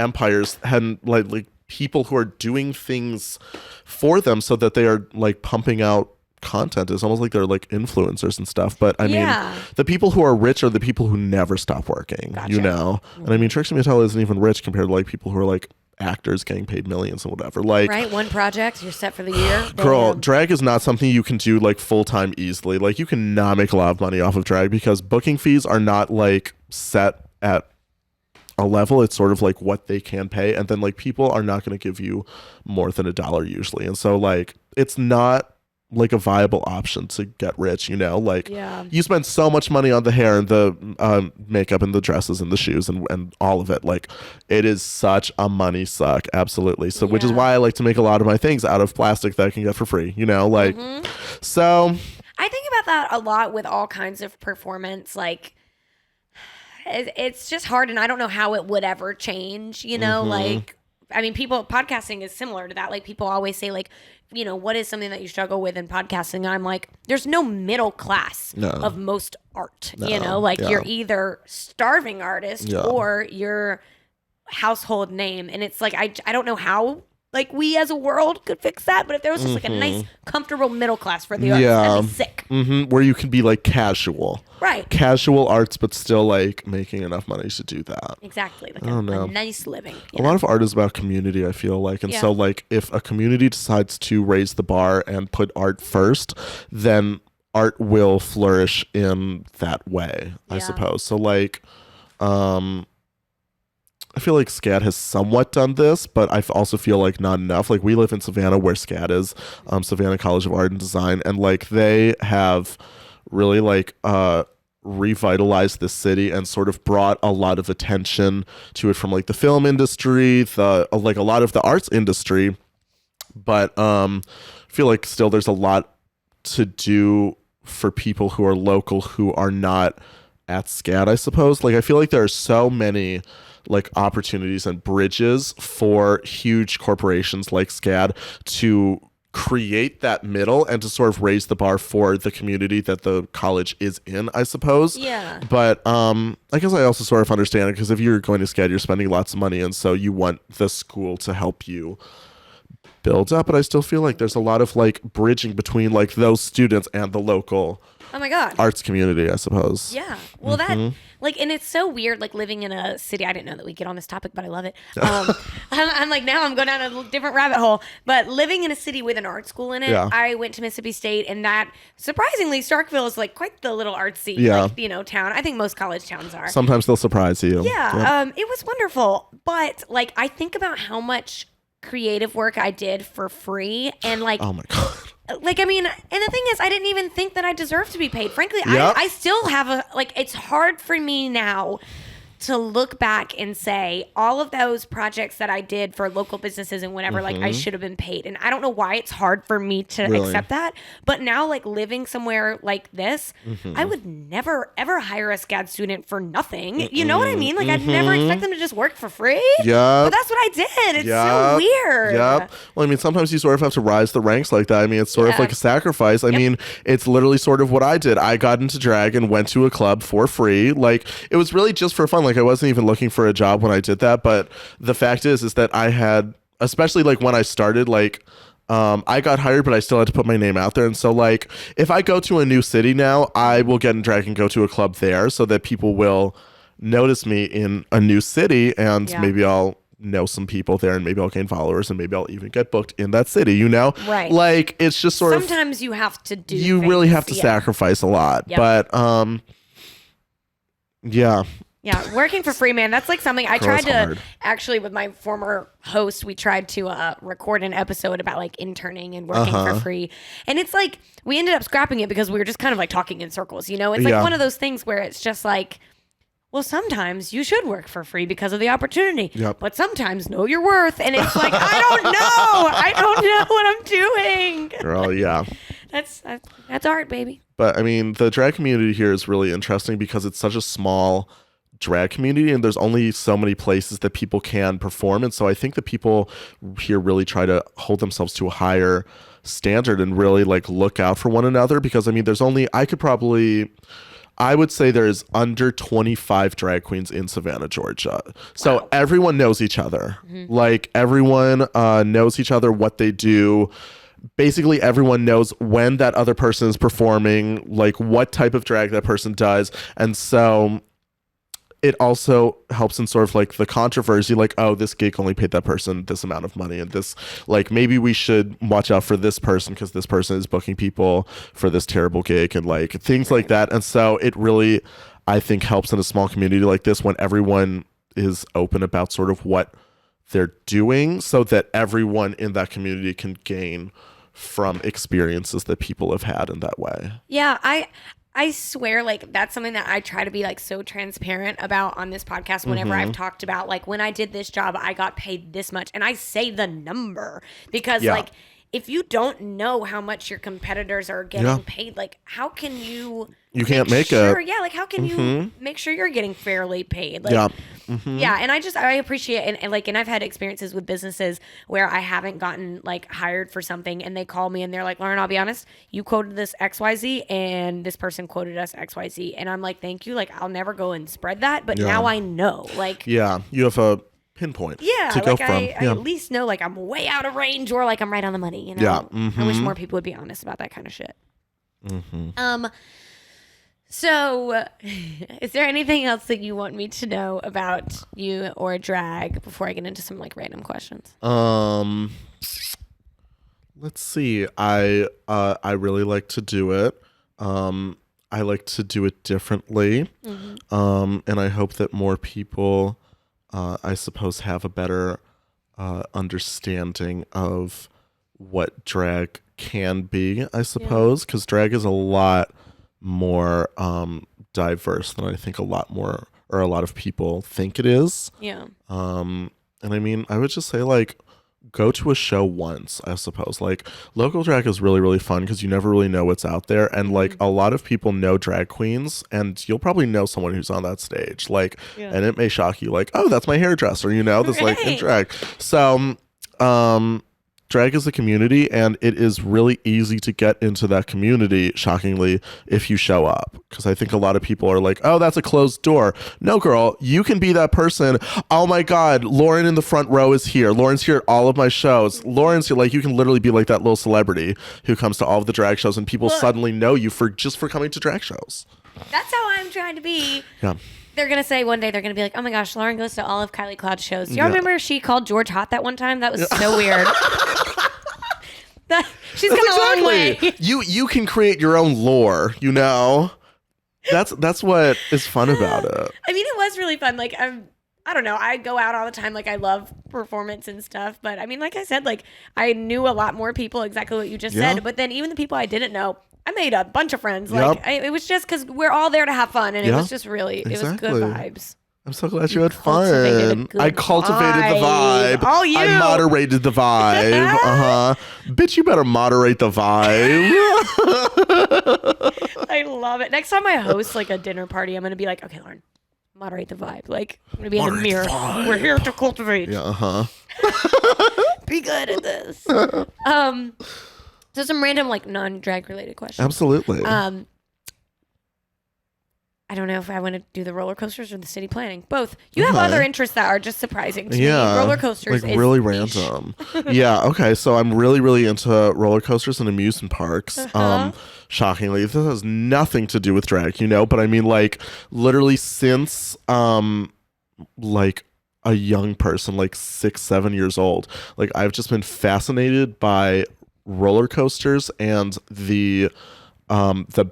like people who are doing things for them so that they are like pumping out content. It's almost like they're like influencers and stuff. But I mean the people who are rich are the people who never stop working. Gotcha. You know? And I mean Trixie Mattel isn't even rich compared to like people who are like actors getting paid millions and whatever. Like right, one project, you're set for the year. Girl, drag is not something you can do like full-time easily. Like you cannot make a lot of money off of drag because booking fees are not like set at a level. It's sort of like what they can pay, and then like people are not going to give you more than $1 usually, and so like it's not like a viable option to get rich, you know? Like you spend so much money on the hair and the makeup and the dresses and the shoes and all of it. Like it is such a money suck. Absolutely. So which is why I like to make a lot of my things out of plastic that I can get for free, you know? Like so I think about that a lot with all kinds of performance. Like it's just hard, and I don't know how it would ever change, you know? Like I mean, podcasting is similar to that. Like people always say like, you know, what is something that you struggle with in podcasting? And I'm like, there's no middle class of most art, you know, like you're either starving artist or you're household name. And it's like, I don't know how like we as a world could fix that, but if there was just like a nice, comfortable middle class for the arts, that'd be sick. Where you can be like casual. Right. Casual arts, but still like making enough money to do that. Exactly. Like a nice living. A lot of art is about community, I feel like. And so like if a community decides to raise the bar and put art first, then art will flourish in that way, I suppose. So like, I feel like SCAD has somewhat done this, but I also feel like not enough. Like we live in Savannah where SCAD is, Savannah College of Art and Design, and like they have really like revitalized the city and sort of brought a lot of attention to it from like the film industry, like a lot of the arts industry. But I feel like still there's a lot to do for people who are local who are not at SCAD, I suppose. Like I feel like there are so many like opportunities and bridges for huge corporations like SCAD to create that middle and to sort of raise the bar for the community that the college is in, I suppose. Yeah. But I guess I also sort of understand it because if you're going to SCAD, you're spending lots of money, and so you want the school to help you build up, but I still feel like there's a lot of like bridging between like those students and the local Oh my God. arts community, I suppose. Yeah. Well, that like, and it's so weird, like living in a city. I didn't know that we get on this topic, but I love it. I'm like, now I'm going down a different rabbit hole. But living in a city with an art school in it, Yeah. I went to Mississippi State, and that surprisingly, Starkville is like quite the little artsy, Yeah. like, town. I think most college towns are. Sometimes they'll surprise you. Yeah. Yep. It was wonderful, but like, I think about how much creative work I did for free, and like, Oh my God. like, I mean, and the thing is, I didn't even think that I deserved to be paid. Frankly, Yep. I still have it's hard for me now to look back and say all of those projects that I did for local businesses and whatever, like I should have been paid. And I don't know why it's hard for me to Really? accept that. But now, like living somewhere like this, I would never, ever hire a SCAD student for nothing. You know what I mean? Like I'd never expect them to just work for free. Yeah. But that's what I did. It's so weird. Yep. Well, I mean, sometimes you sort of have to rise the ranks like that. I mean, it's sort of like a sacrifice. I mean, it's literally sort of what I did. I got into drag and went to a club for free. Like, it was really just for fun. Like, I wasn't even looking for a job when I did that. But the fact is that I had, especially like when I started, like, I got hired, but I still had to put my name out there. And so, like, if I go to a new city now, I will get in drag and go to a club there so that people will notice me in a new city, and maybe I'll know some people there, and maybe I'll gain followers, and maybe I'll even get booked in that city, you know? Right. Like, it's just sort of, sometimes you have to do you things. really have to sacrifice a lot. Yep. But, yeah. Yeah, working for free, man. That's like something I Girl, tried it's to hard. actually with my former host. We tried to record an episode about like interning and working for free, and it's like we ended up scrapping it because we were just kind of like talking in circles. You know, it's like one of those things where it's just like, well, sometimes you should work for free because of the opportunity, but sometimes know your worth, and it's like I don't know what I'm doing. Girl, yeah. That's art, baby. But I mean, the drag community here is really interesting because it's such a small drag community, and there's only so many places that people can perform. And so I think that people here really try to hold themselves to a higher standard and really like look out for one another, because I mean, I would say there's under 25 drag queens in Savannah, Georgia. So everyone knows each other. Like everyone knows each other, what they do. Basically, everyone knows when that other person is performing, like what type of drag that person does. And so it also helps in sort of like the controversy, like, oh, this gig only paid that person this amount of money, and this, like, maybe we should watch out for this person because this person is booking people for this terrible gig, and like things like that. And so it really, I think, helps in a small community like this when everyone is open about sort of what they're doing, so that everyone in that community can gain from experiences that people have had in that way. Yeah, I swear, like, that's something that I try to be, like, so transparent about on this podcast whenever I've talked about, like, when I did this job, I got paid this much. And I say the number because, like, if you don't know how much your competitors are getting paid, like, how can you... You can't make sure, it. Yeah, like, how can you make sure you're getting fairly paid? Like, yeah, and I appreciate, and I've had experiences with businesses where I haven't gotten, like, hired for something, and they call me, and they're like, Lauren, I'll be honest, you quoted this XYZ, and this person quoted us XYZ, and I'm like, thank you, like, I'll never go and spread that, but now I know, like... Yeah, you have a pinpoint to go from. I at least know, like, I'm way out of range, or, like, I'm right on the money, you know? Yeah. I wish more people would be honest about that kind of shit. So, is there anything else that you want me to know about you or drag before I get into some like random questions? Let's see. I really like to do it. I like to do it differently. And I hope that more people, I suppose, have a better understanding of what drag can be, I suppose, because drag is a lot more diverse than I think a lot of people think it is. Yeah. And I mean, I would just say, like, go to a show once, I suppose. Like, local drag is really, really fun because you never really know what's out there. And like a lot of people know drag queens, and you'll probably know someone who's on that stage. Like, and it may shock you, like, oh, that's my hairdresser, you know, that's like in drag. So, drag is a community, and it is really easy to get into that community, shockingly, if you show up. Because I think a lot of people are like, oh, that's a closed door. No, girl, you can be that person. Oh my God, Lauren in the front row is here. Lauren's here at all of my shows. Lauren's here. Like, you can literally be like that little celebrity who comes to all of the drag shows, and people suddenly know you for coming to drag shows. That's how I'm trying to be. Yeah. They're going to say one day, they're going to be like, oh my gosh, Lauren goes to all of Kylie Cloud's shows. Do y'all remember she called George hot that one time? That was so weird. She's come a long way. You can create your own lore, you know? That's what is fun about it. I mean, it was really fun. Like, I don't know. I go out all the time. Like, I love performance and stuff. But I mean, like I said, like, I knew a lot more people, exactly what you just said. But then even the people I didn't know, I made a bunch of friends. Like, it was just because we're all there to have fun. And it was just really, it was good vibes. I'm so glad you had fun. I cultivated the vibe. Oh, you. I moderated the vibe. Bitch, you better moderate the vibe. I love it. Next time I host like a dinner party, I'm going to be like, okay, Lauren, moderate the vibe. Like, I'm going to be in the mirror. We're here to cultivate. Yeah, Be good at this. So some random like non-drag related questions. Absolutely. I don't know if I want to do the roller coasters or the city planning. Both. You have other interests that are just surprising to me. Roller coasters like is really niche. random. Yeah. Okay. So I'm really, really into roller coasters and amusement parks. Shockingly, this has nothing to do with drag, you know. But I mean, like, literally since like a young person, like 6, 7 years old, like I've just been fascinated by roller coasters and the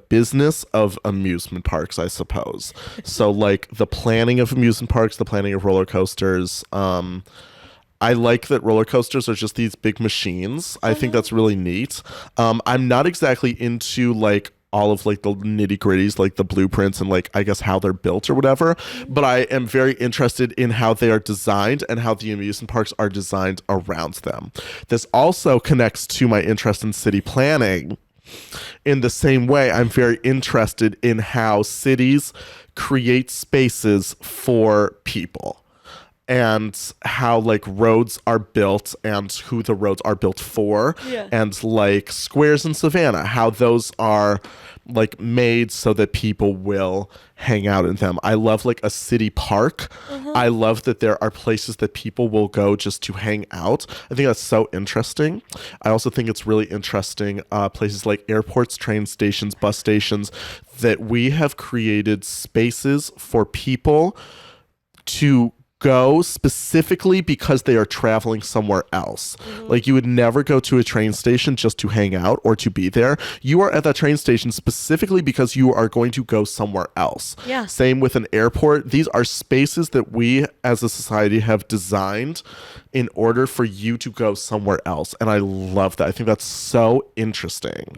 business of amusement parks, I suppose. So like the planning of amusement parks, the planning of roller coasters. I like that roller coasters are just these big machines. I think that's really neat. I'm not exactly into like all of like the nitty gritties, like the blueprints and like, I guess, how they're built or whatever. But I am very interested in how they are designed and how the amusement parks are designed around them. This also connects to my interest in city planning. In the same way, I'm very interested in how cities create spaces for people and how like roads are built and who the roads are built for. And like squares in Savannah, how those are like made so that people will hang out in them. I love like a city park. I love that there are places that people will go just to hang out. I think that's so interesting. I also think it's really interesting places like airports, train stations, bus stations, that we have created spaces for people to go specifically because they are traveling somewhere else. Like, you would never go to a train station just to hang out or to be there. You are at that train station specifically because you are going to go somewhere else. Same with an airport. These are spaces that we as a society have designed in order for you to go somewhere else. And I love that. I think that's so interesting.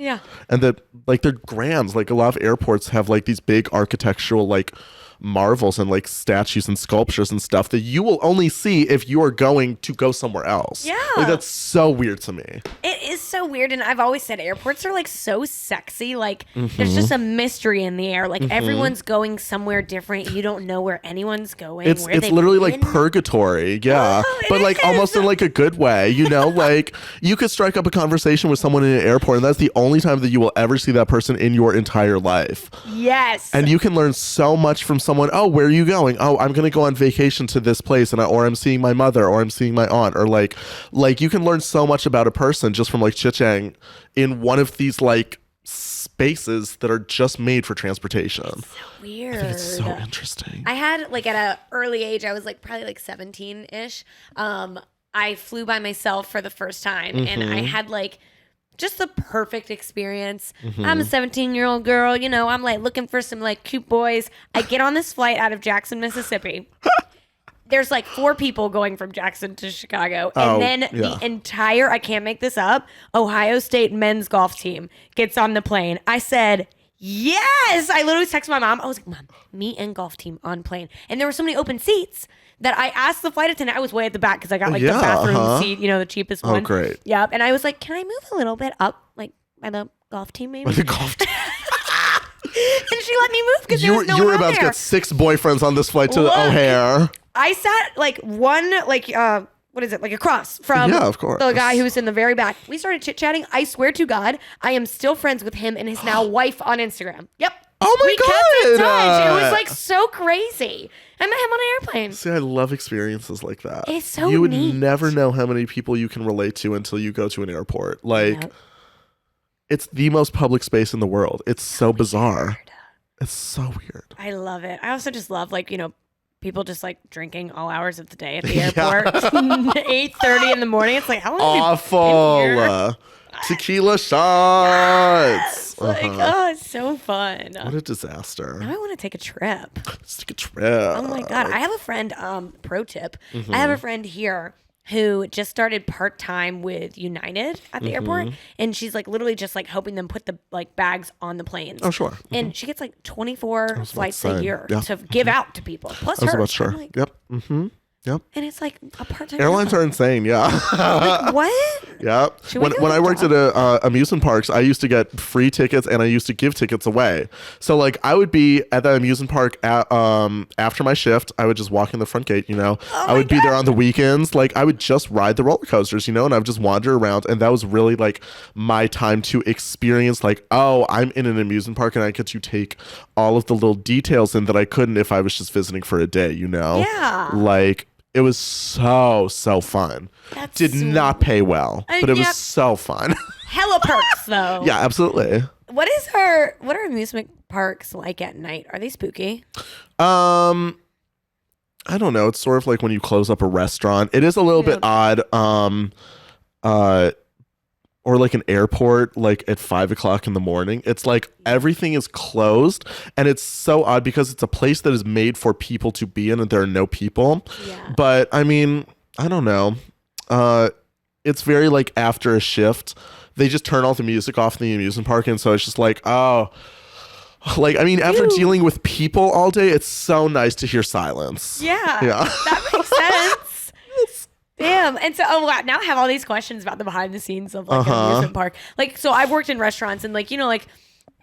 And that like they're grand. Like a lot of airports have like these big architectural like marvels and like statues and sculptures and stuff that you will only see if you are going to go somewhere else. Like, that's so weird to me. It is so weird. And I've always said airports are like so sexy. Like there's just a mystery in the air. Like everyone's going somewhere different. You don't know where anyone's going. It's literally like purgatory. But like almost in like a good way, you know. Like you could strike up a conversation with someone in an airport and that's the only time that you will ever see that person in your entire life. And you can learn so much from someone. Oh, where are you going? Oh, I'm gonna go on vacation to this place, and or I'm seeing my mother, or I'm seeing my aunt, or like you can learn so much about a person just from like chit-chatting in one of these like spaces that are just made for transportation. It's so weird. I think it's so interesting. I had like at an early age, I was like probably like 17-ish. I flew by myself for the first time, and I had like just the perfect experience. I'm a 17-year-old girl, you know, I'm like looking for some like cute boys. I get on this flight out of Jackson, Mississippi. There's like 4 people going from Jackson to Chicago. And then the entire, I can't make this up, Ohio State men's golf team gets on the plane. I said, yes! I literally texted my mom. I was like, Mom, me and golf team on plane. And there were so many open seats that I asked the flight attendant. I was way at the back because I got like the bathroom seat, you know, the cheapest one. Oh, great. Yep. And I was like, can I move a little bit up, like by the golf team maybe? By the golf team. And she let me move because there was no one You were about there. to get 6 boyfriends on this flight to O'Hare. I sat like what is it, like across from Yeah, of course. the guy who was in the very back. We started chit-chatting. I swear to God, I am still friends with him and his now wife on Instagram. Yep. Oh my we God. kept in touch. It was like so crazy. I met him on an airplane. See, I love experiences like that. It's so You would neat. never know how many people you can relate to until you go to an airport. Like, Yep. it's the most public space in the world. It's so bizarre. Weird. It's so weird. I love it. I also just love, like, people just like drinking all hours of the day at the airport. 8:30 in the morning. It's like, how long have you been here? Awful. Tequila shots. It's like, oh, it's so fun. What a disaster. Now I want to take a trip. Let's take a trip. Oh my God. I have a friend, pro tip. Mm-hmm. I have a friend here who just started part-time with United at the airport. And she's like literally just like helping them put the like bags on the planes. Oh, sure. And she gets like 24 flights say, a year yeah. to give out to people. Plus I was her. about sure. I'm like, Yep. Mm-hmm. Yep. and it's like a part-time Airlines job. are insane. Yeah. Like, what? Yep. Should we When, go when I look worked up? at amusement parks, I used to get free tickets and I used to give tickets away. So like I would be at the amusement park after my shift. I would just walk in the front gate. I would be there on the weekends. Like I would just ride the roller coasters. And I would just wander around. And that was really like my time to experience. Like, oh, I'm in an amusement park and I get to take all of the little details in that I couldn't if I was just visiting for a day. Yeah. Like. It was so fun. That's Did not pay well, but it yep. was so fun. Hella perks though. Yeah, absolutely. What are amusement parks like at night? Are they spooky? I don't know. It's sort of like when you close up a restaurant. It is a little bit odd. Or like an airport, like at 5 o'clock in the morning. It's like everything is closed, and it's so odd because it's a place that is made for people to be in, and there are no people. Yeah. But I mean, I don't know. It's very like after a shift, they just turn all the music off in the amusement park, and so it's just like, oh. Like, I mean, after dealing with people all day, it's so nice to hear silence. Yeah. Yeah. That makes sense. Damn. And so, wow, now I have all these questions about the behind the scenes of like an amusement park. Like, so I've worked in restaurants and like, like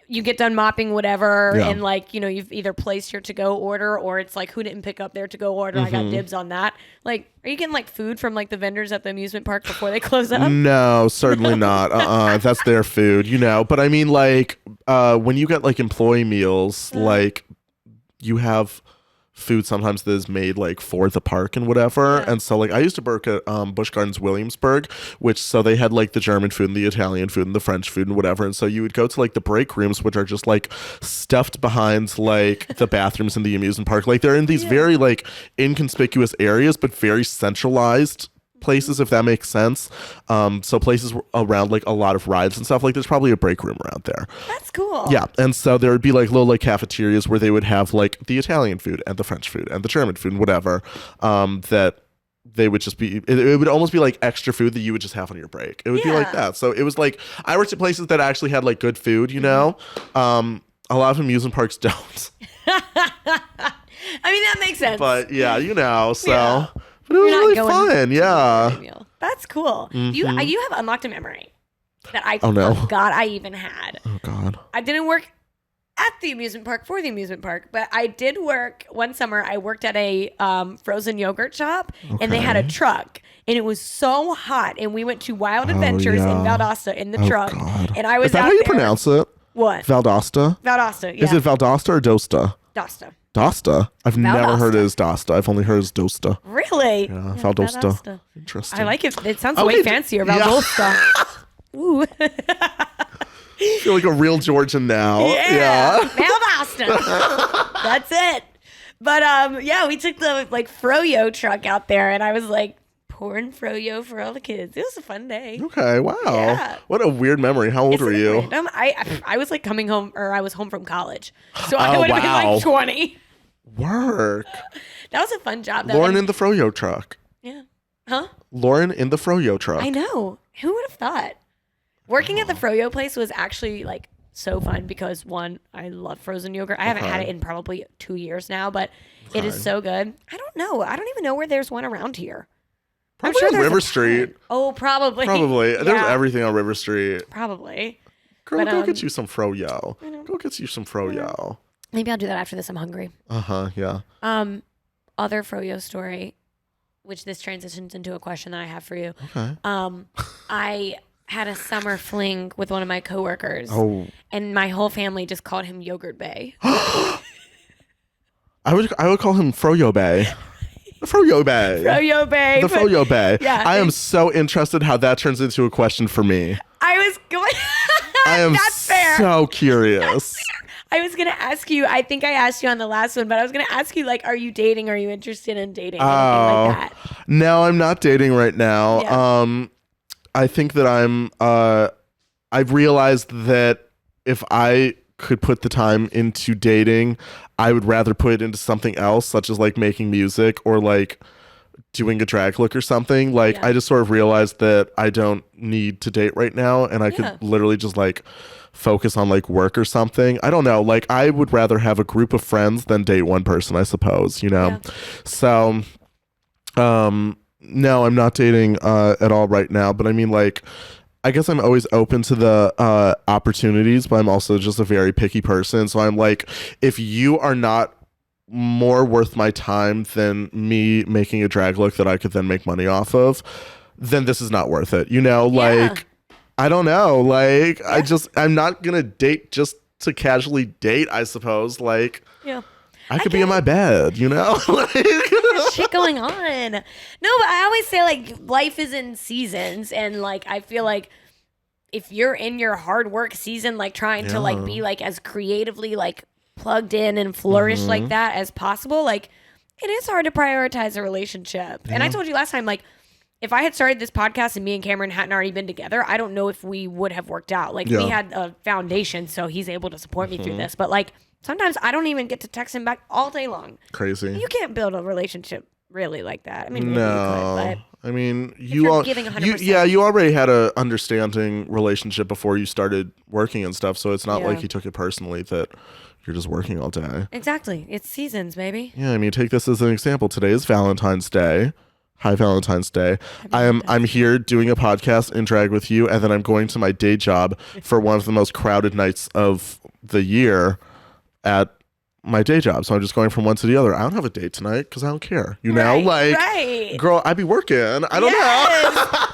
you get done mopping whatever and like, you've either placed your to-go order or it's like who didn't pick up their to-go order. I got dibs on that. Like, are you getting like food from like the vendors at the amusement park before they close up? No, certainly not. That's their food, But I mean, like, when you get like employee meals, like you have food sometimes that is made like for the park and whatever. And so like I used to work at Busch Gardens Williamsburg, which so they had like the German food and the Italian food and the French food and whatever. And so you would go to like the break rooms, which are just like stuffed behind like the bathrooms in the amusement park. Like they're in these very like inconspicuous areas, but very centralized places, if that makes sense. So places around like a lot of rides and stuff. Like there's probably a break room around there. That's cool. Yeah, and so there would be like little like cafeterias where they would have like the Italian food and the French food and the German food and whatever. That they would just be. It would almost be like extra food that you would just have on your break. It would be like that. So it was like I worked at places that actually had like good food. A lot of amusement parks don't. I mean that makes sense. But yeah, so. Yeah. But it was You're not really going fun. to Yeah. the meal. That's cool. You have unlocked a memory that I no. forgot I even had. Oh God. I didn't work at the amusement park for the amusement park, but I did work one summer. I worked at a frozen yogurt shop, and they had a truck, and it was so hot. And we went to Wild Adventures in Valdosta in the truck, God. and I was Is that out how you there. pronounce it? What? Valdosta? Valdosta. Yeah. Is it Valdosta or Dosta? Dosta? Dosta? I've never heard Valdosta. it as Dosta. I've only heard it as Dosta. Really? Yeah, Valdosta. Valdosta. Interesting. I like it. It sounds Okay, way fancier. Valdosta. Ooh. I feel like a real Georgian now. Yeah. Valdosta. That's it. But we took the like froyo truck out there, and I was like pouring froyo for all the kids. It was a fun day. Okay. Wow. Yeah. What a weird memory. How old were Isn't it you? random? I was like coming home, or I was home from college, so I Oh, would have been wow. like 20. Work. That was a fun job. Though. Lauren And- in the froyo truck. yeah. Huh? Lauren in the froyo truck. I know. Who would have thought? Working at the froyo place was actually like so fun because one, I love frozen yogurt. I haven't had it in probably 2 years now, but it is so good. I don't know. I don't even know where there's one around here. Probably on there's River a ton. Street. Oh, probably. Probably. There's Yeah, everything on River Street. probably. Girl, But, go get you some froyo. Go get you some froyo. Maybe I'll do that after this. I'm hungry. Yeah. Other froyo story. which this transitions into a question that I have for you. Okay. I had a summer fling with one of my coworkers, and my whole family just called him Yogurt Bay. I would call him Froyo Bay. Froyo Bay. Froyo Bay. The Froyo Bay. Yeah, I am so interested how that turns into a question for me. I was going. I am That's fair. so curious. I was going to ask you, I think I asked you on the last one, but I was going to ask you, like, are you dating? Are you interested in dating? Anything like that? No, I'm not dating right now. Yeah. I think that I've realized that if I could put the time into dating, I would rather put it into something else, such as like making music or like doing a drag look or something. Like, Yeah. I just sort of realized that I don't need to date right now, and I could literally just like focus on like work or something. I don't know. Like, I would rather have a group of friends than date one person, I suppose, you know? Yeah. So, no, I'm not dating at all right now, but I mean, like, I guess I'm always open to the opportunities, but I'm also just a very picky person. So I'm like, if you are not more worth my time than me making a drag look that I could then make money off of, then this is not worth it. You know, like, I don't know. Like, I'm not going to date just to casually date, I suppose. Like, I could be in my bed, you know? Shit going on. No, but I always say, like, life is in seasons, and like I feel like if you're in your hard work season, like trying to like be like as creatively like plugged in and flourish like that as possible, like it is hard to prioritize a relationship. And I told you last time, like, if I had started this podcast and me and Cameron hadn't already been together, I don't know if we would have worked out. Like, we had a foundation, so he's able to support me through this. But like, sometimes I don't even get to text him back all day long. Crazy. You can't build a relationship really like that. I mean, maybe no. you could, but I mean, you're giving 100%. you already had a understanding relationship before you started working and stuff, so it's not like you took it personally that you're just working all day. Exactly. It's seasons, baby. Yeah, I mean, take this as an example. Today is Valentine's Day. Hi, Valentine's Day. I'm here doing a podcast in drag with you, and then I'm going to my day job for one of the most crowded nights of the year at my day job. So I'm just going from one to the other. I don't have a date tonight because I don't care. You know, like, girl, I be working. I don't know.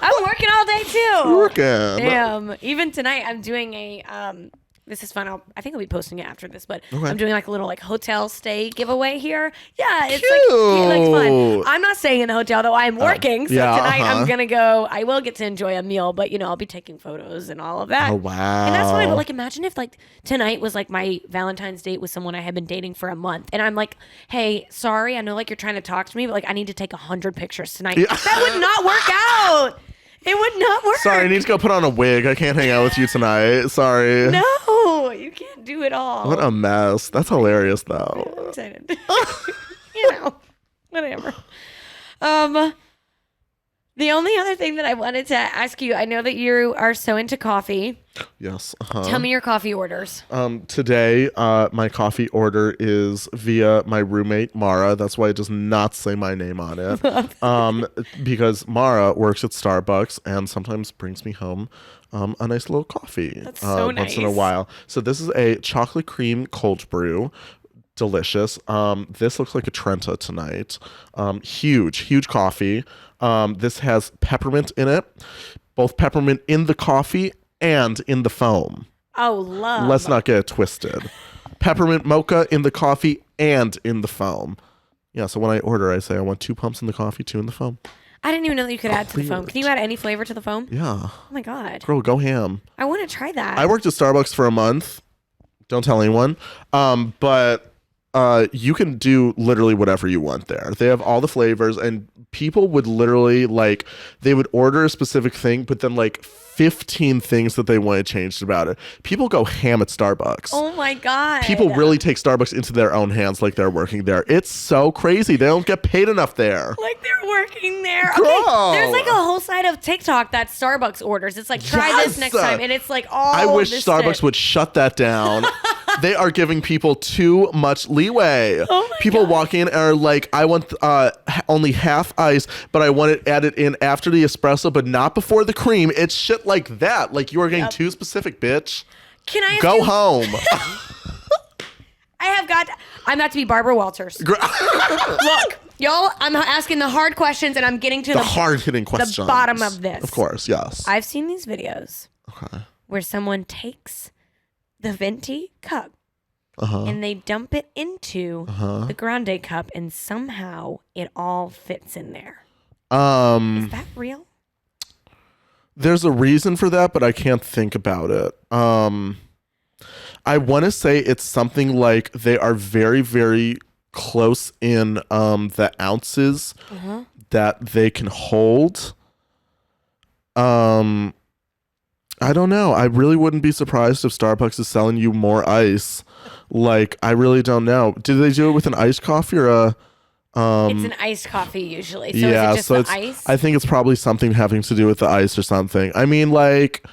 I'm working all day too. Working. Damn. Even tonight, I'm doing a this is fun. I think I'll be posting it after this, but I'm doing like a little like hotel stay giveaway here. Yeah, it's like fun. I'm not staying in the hotel though. I'm working, so tonight I'm gonna go. I will get to enjoy a meal, but you know I'll be taking photos and all of that. Oh wow! And that's fine. But like, imagine if like tonight was like my Valentine's date with someone I had been dating for a month, and I'm like, hey, sorry, I know like you're trying to talk to me, but like I need to take 100 pictures tonight. That would not work out. It would not work. Sorry, I need to go put on a wig. I can't hang out with you tonight. Sorry. No, you can't do it all. What a mess. That's hilarious, though. I'm excited. You know, whatever. The only other thing that I wanted to ask you, I know that you are so into coffee. Yes. Tell me your coffee orders. Today, my coffee order is via my roommate, Mara. That's why it does not say my name on it. Because Mara works at Starbucks and sometimes brings me home a nice little coffee. That's so nice. Once in a while. So this is a chocolate cream cold brew. Delicious. This looks like a Trenta tonight. Huge coffee. This has peppermint in it. Both peppermint in the coffee and in the foam. Oh, love. Let's not get it twisted. Peppermint mocha in the coffee and in the foam. Yeah, so when I order, I say I want 2 pumps in the coffee, 2 in the foam. I didn't even know that you could add to the foam. Can you add any flavor to the foam? Yeah. Oh my God. Girl, go ham. I want to try that. I worked at Starbucks for a month. Don't tell anyone. But you can do literally whatever you want there. They have all the flavors, and people would literally like, they would order a specific thing, but then like 15 things that they wanted changed about it. People go ham at Starbucks. Oh my God. People really take Starbucks into their own hands like they're working there. It's so crazy. They don't get paid enough there. Like they're working there. Girl. Okay, there's like a whole side of TikTok that Starbucks orders. It's like, try this next time. And it's like all I wish this Starbucks shit. would shut that down. They are giving people too much leeway. Oh my People God. walk in and are like, I want only half ice, but I want it added in after the espresso, but not before the cream. It's shit like that. Like, you are getting too specific, bitch. Can I ask Go you- home. I'm about to be Barbara Walters. Look, y'all, I'm asking the hard questions and I'm getting to The hard-hitting the questions. bottom of this. Of course, yes. I've seen these videos Okay. where someone takes the venti cup Uh-huh. and they dump it into Uh-huh. the grande cup and somehow it all fits in there. Is that real? There's a reason for that, but I can't think about it. I want to say it's something like they are very, very close in the ounces that they can hold. I don't know. I really wouldn't be surprised if Starbucks is selling you more ice. Like, I really don't know. Do they do it with an iced coffee or a... It's an iced coffee usually. So yeah, is it just so the it's, ice? I think it's probably something having to do with the ice or something. I mean, like,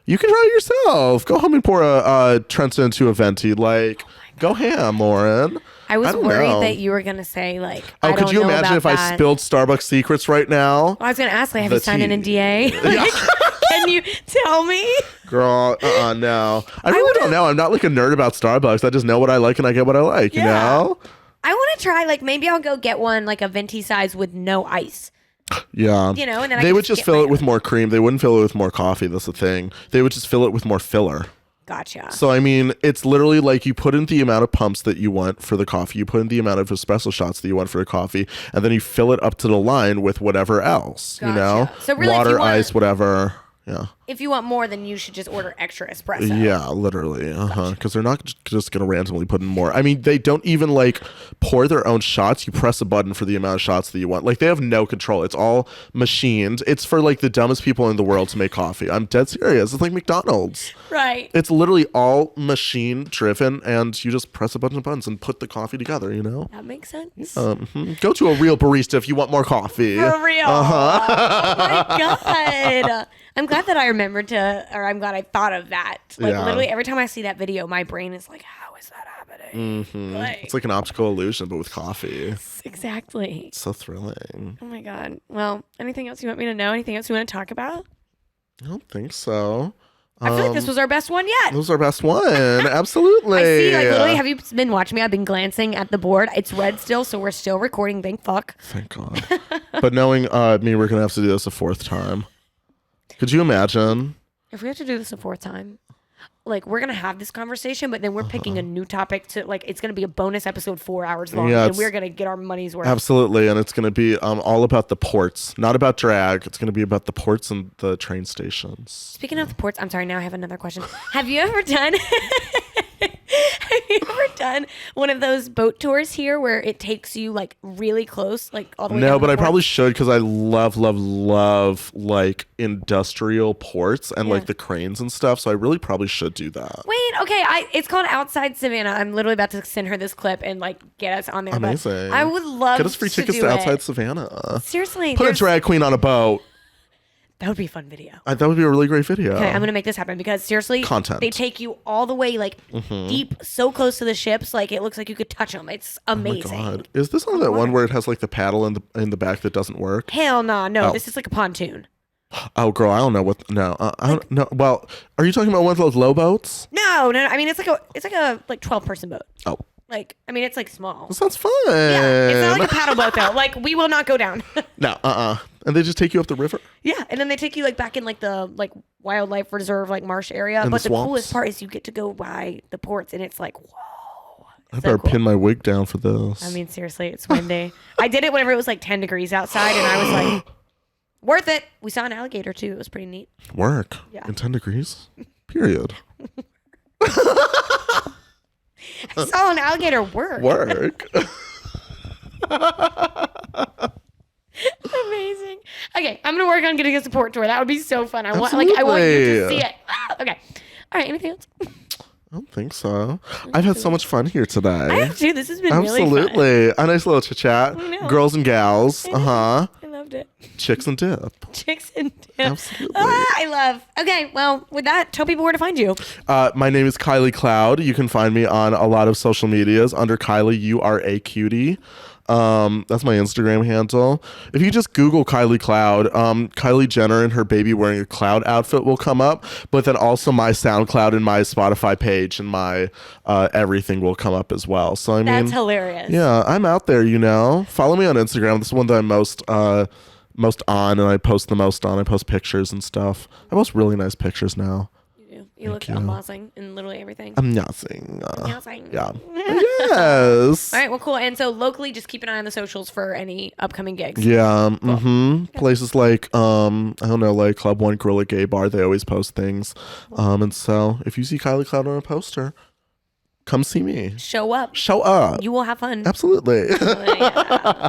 you can try it yourself. Go home and pour a Trenton into a venti. Like, go ham, Lauren. I was don't worried know. that you were gonna say like. Oh, I could don't you know imagine about if I that. spilled Starbucks secrets right now? Well, I was gonna ask, like, have The you signed an tea. NDA? Yeah. Can you tell me? Girl, no. I really don't know. I'm not like a nerd about Starbucks. I just know what I like and I get what I like, you know? I want to try, like, maybe I'll go get one, like a venti size with no ice. Yeah. You know, and then I they can would just get fill my it with own. more cream. They wouldn't fill it with more coffee. That's the thing. They would just fill it with more filler. Gotcha. So, I mean, it's literally like you put in the amount of pumps that you want for the coffee, you put in the amount of espresso shots that you want for the coffee, and then you fill it up to the line with whatever else, you know? Gotcha. So really, if water, you want- ice, whatever. Yeah. If you want more, then you should just order extra espresso. Yeah, literally. Because they're not just going to randomly put in more. I mean, they don't even like pour their own shots. You press a button for the amount of shots that you want. Like, they have no control. It's all machined. It's for like the dumbest people in the world to make coffee. I'm dead serious. It's like McDonald's. Right. It's literally all machine driven, and you just press a bunch of buttons and put the coffee together, you know? That makes sense. Go to a real barista if you want more coffee. For real. Oh my God. I'm glad that I remembered I'm glad I thought of that. Like, Yeah. literally every time I see that video, my brain is like, how is that happening? It's like an optical illusion, but with coffee. Exactly. It's so thrilling. Oh my God. Well, anything else you want me to know? Anything else you want to talk about? I don't think so. I feel like this was our best one yet. This was our best one. Absolutely. I see, like, literally, have you been watching me? I've been glancing at the board. It's red still, so we're still recording. Thank fuck. Thank God. But knowing me, we're going to have to do this a fourth time. Could you imagine? If we have to do this a fourth time, like, we're going to have this conversation, but then we're picking a new topic to, like, it's going to be a bonus episode 4 hours long, Yeah, and we're going to get our money's worth. Absolutely. And it's going to be all about the ports, not about drag. It's going to be about the ports and the train stations. Speaking of the ports, I'm sorry, now I have another question. Have you ever done... Have you ever done one of those boat tours here where it takes you like really close, like all the way down No, to but the I probably port? should because I love like industrial ports and like the cranes and stuff. So I really probably should do that. Wait, okay, it's called Outside Savannah. I'm literally about to send her this clip and like get us on there. but Amazing. I would love Get us free tickets do to Outside it. Savannah. Seriously, Put a drag queen on a boat. that would be a fun video. That would be a really great video. Okay, I'm gonna make this happen because seriously, Content. they take you all the way like deep, so close to the ships, like it looks like you could touch them. It's amazing. God. Is this on that one where it has like the paddle in the back that doesn't work? Hell no, no, Oh. this is like a pontoon. Oh, girl, I don't know what. No, I don't know. Well, are you talking about one of those low boats? No, I mean it's like a 12-person boat. Oh, Like, I mean, it's like small. that sounds fun. Yeah, it's not like a paddle boat though. Like, we will not go down. No, And they just take you up the river. Yeah, and then they take you like back in like the like wildlife reserve like marsh area. In the But the swamps? coolest part is you get to go by the ports, and it's like, whoa. I So better cool. pin my wig down for this. I mean, seriously, it's windy. I did it whenever it was like 10 degrees outside, and I was like, worth it. We saw an alligator too. It was pretty neat. Work. Yeah. In 10 degrees. Period. I saw an alligator work. Work. Amazing. Okay, I'm gonna work on getting a support tour. That would be so fun. I want you to see it. Okay. All right. Anything else? I don't think so. I've had so much fun here I today. have too. This has been really fun. Absolutely. A nice little chit chat. know. Girls and gals. I loved it. Chicks and dip. Chicks and dip. Absolutely. I love. Okay, well, with that, tell people where to find you. My name is Kylie Cloud. You can find me on a lot of social medias under Kylie, you are a cutie. That's my Instagram handle. If you just Google Kylie Cloud, Kylie Jenner and her baby wearing a cloud outfit will come up, but then also my SoundCloud and my Spotify page and my everything will come up as well. So I mean, That's hilarious. Yeah, I'm out there, you know. Follow me on Instagram. This is one that I'm most on, and I post the most on. I post pictures and stuff. I post really nice pictures now. You look amazing in literally everything. Amazing. Amazing. Yeah. Yes. All right, well, cool. And so locally, just keep an eye on the socials for any upcoming gigs. Yeah. Cool. Mm-hmm. Places like I don't know, like Club One Gorilla Gay Bar, they always post things. And so if you see Kylie Cloud on a poster, come see me. Show up. Show up. You will have fun. Absolutely. Yeah.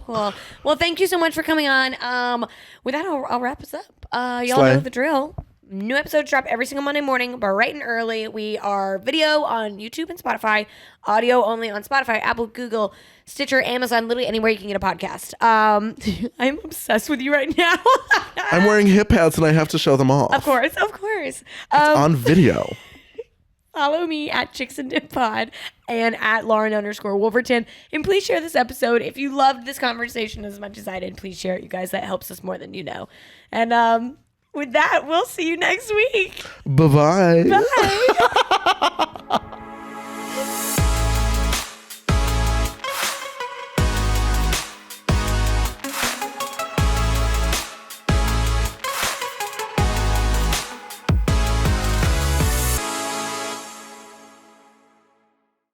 Cool. Well, thank you so much for coming on. With that, I'll wrap us up. Y'all Slay. know the drill. New episodes drop every single Monday morning, bright and early. We are video on YouTube and Spotify, audio only on Spotify, Apple, Google, Stitcher, Amazon, literally anywhere you can get a podcast. I'm obsessed with you right now. I'm wearing hip hats and I have to show them off. Of course. It's on video. Follow me at Chicks and Dip Pod and at Lauren_Wolverton. And please share this episode. If you loved this conversation as much as I did, please share it, you guys. That helps us more than you know. And with that, we'll see you next week. Bye-bye. Bye.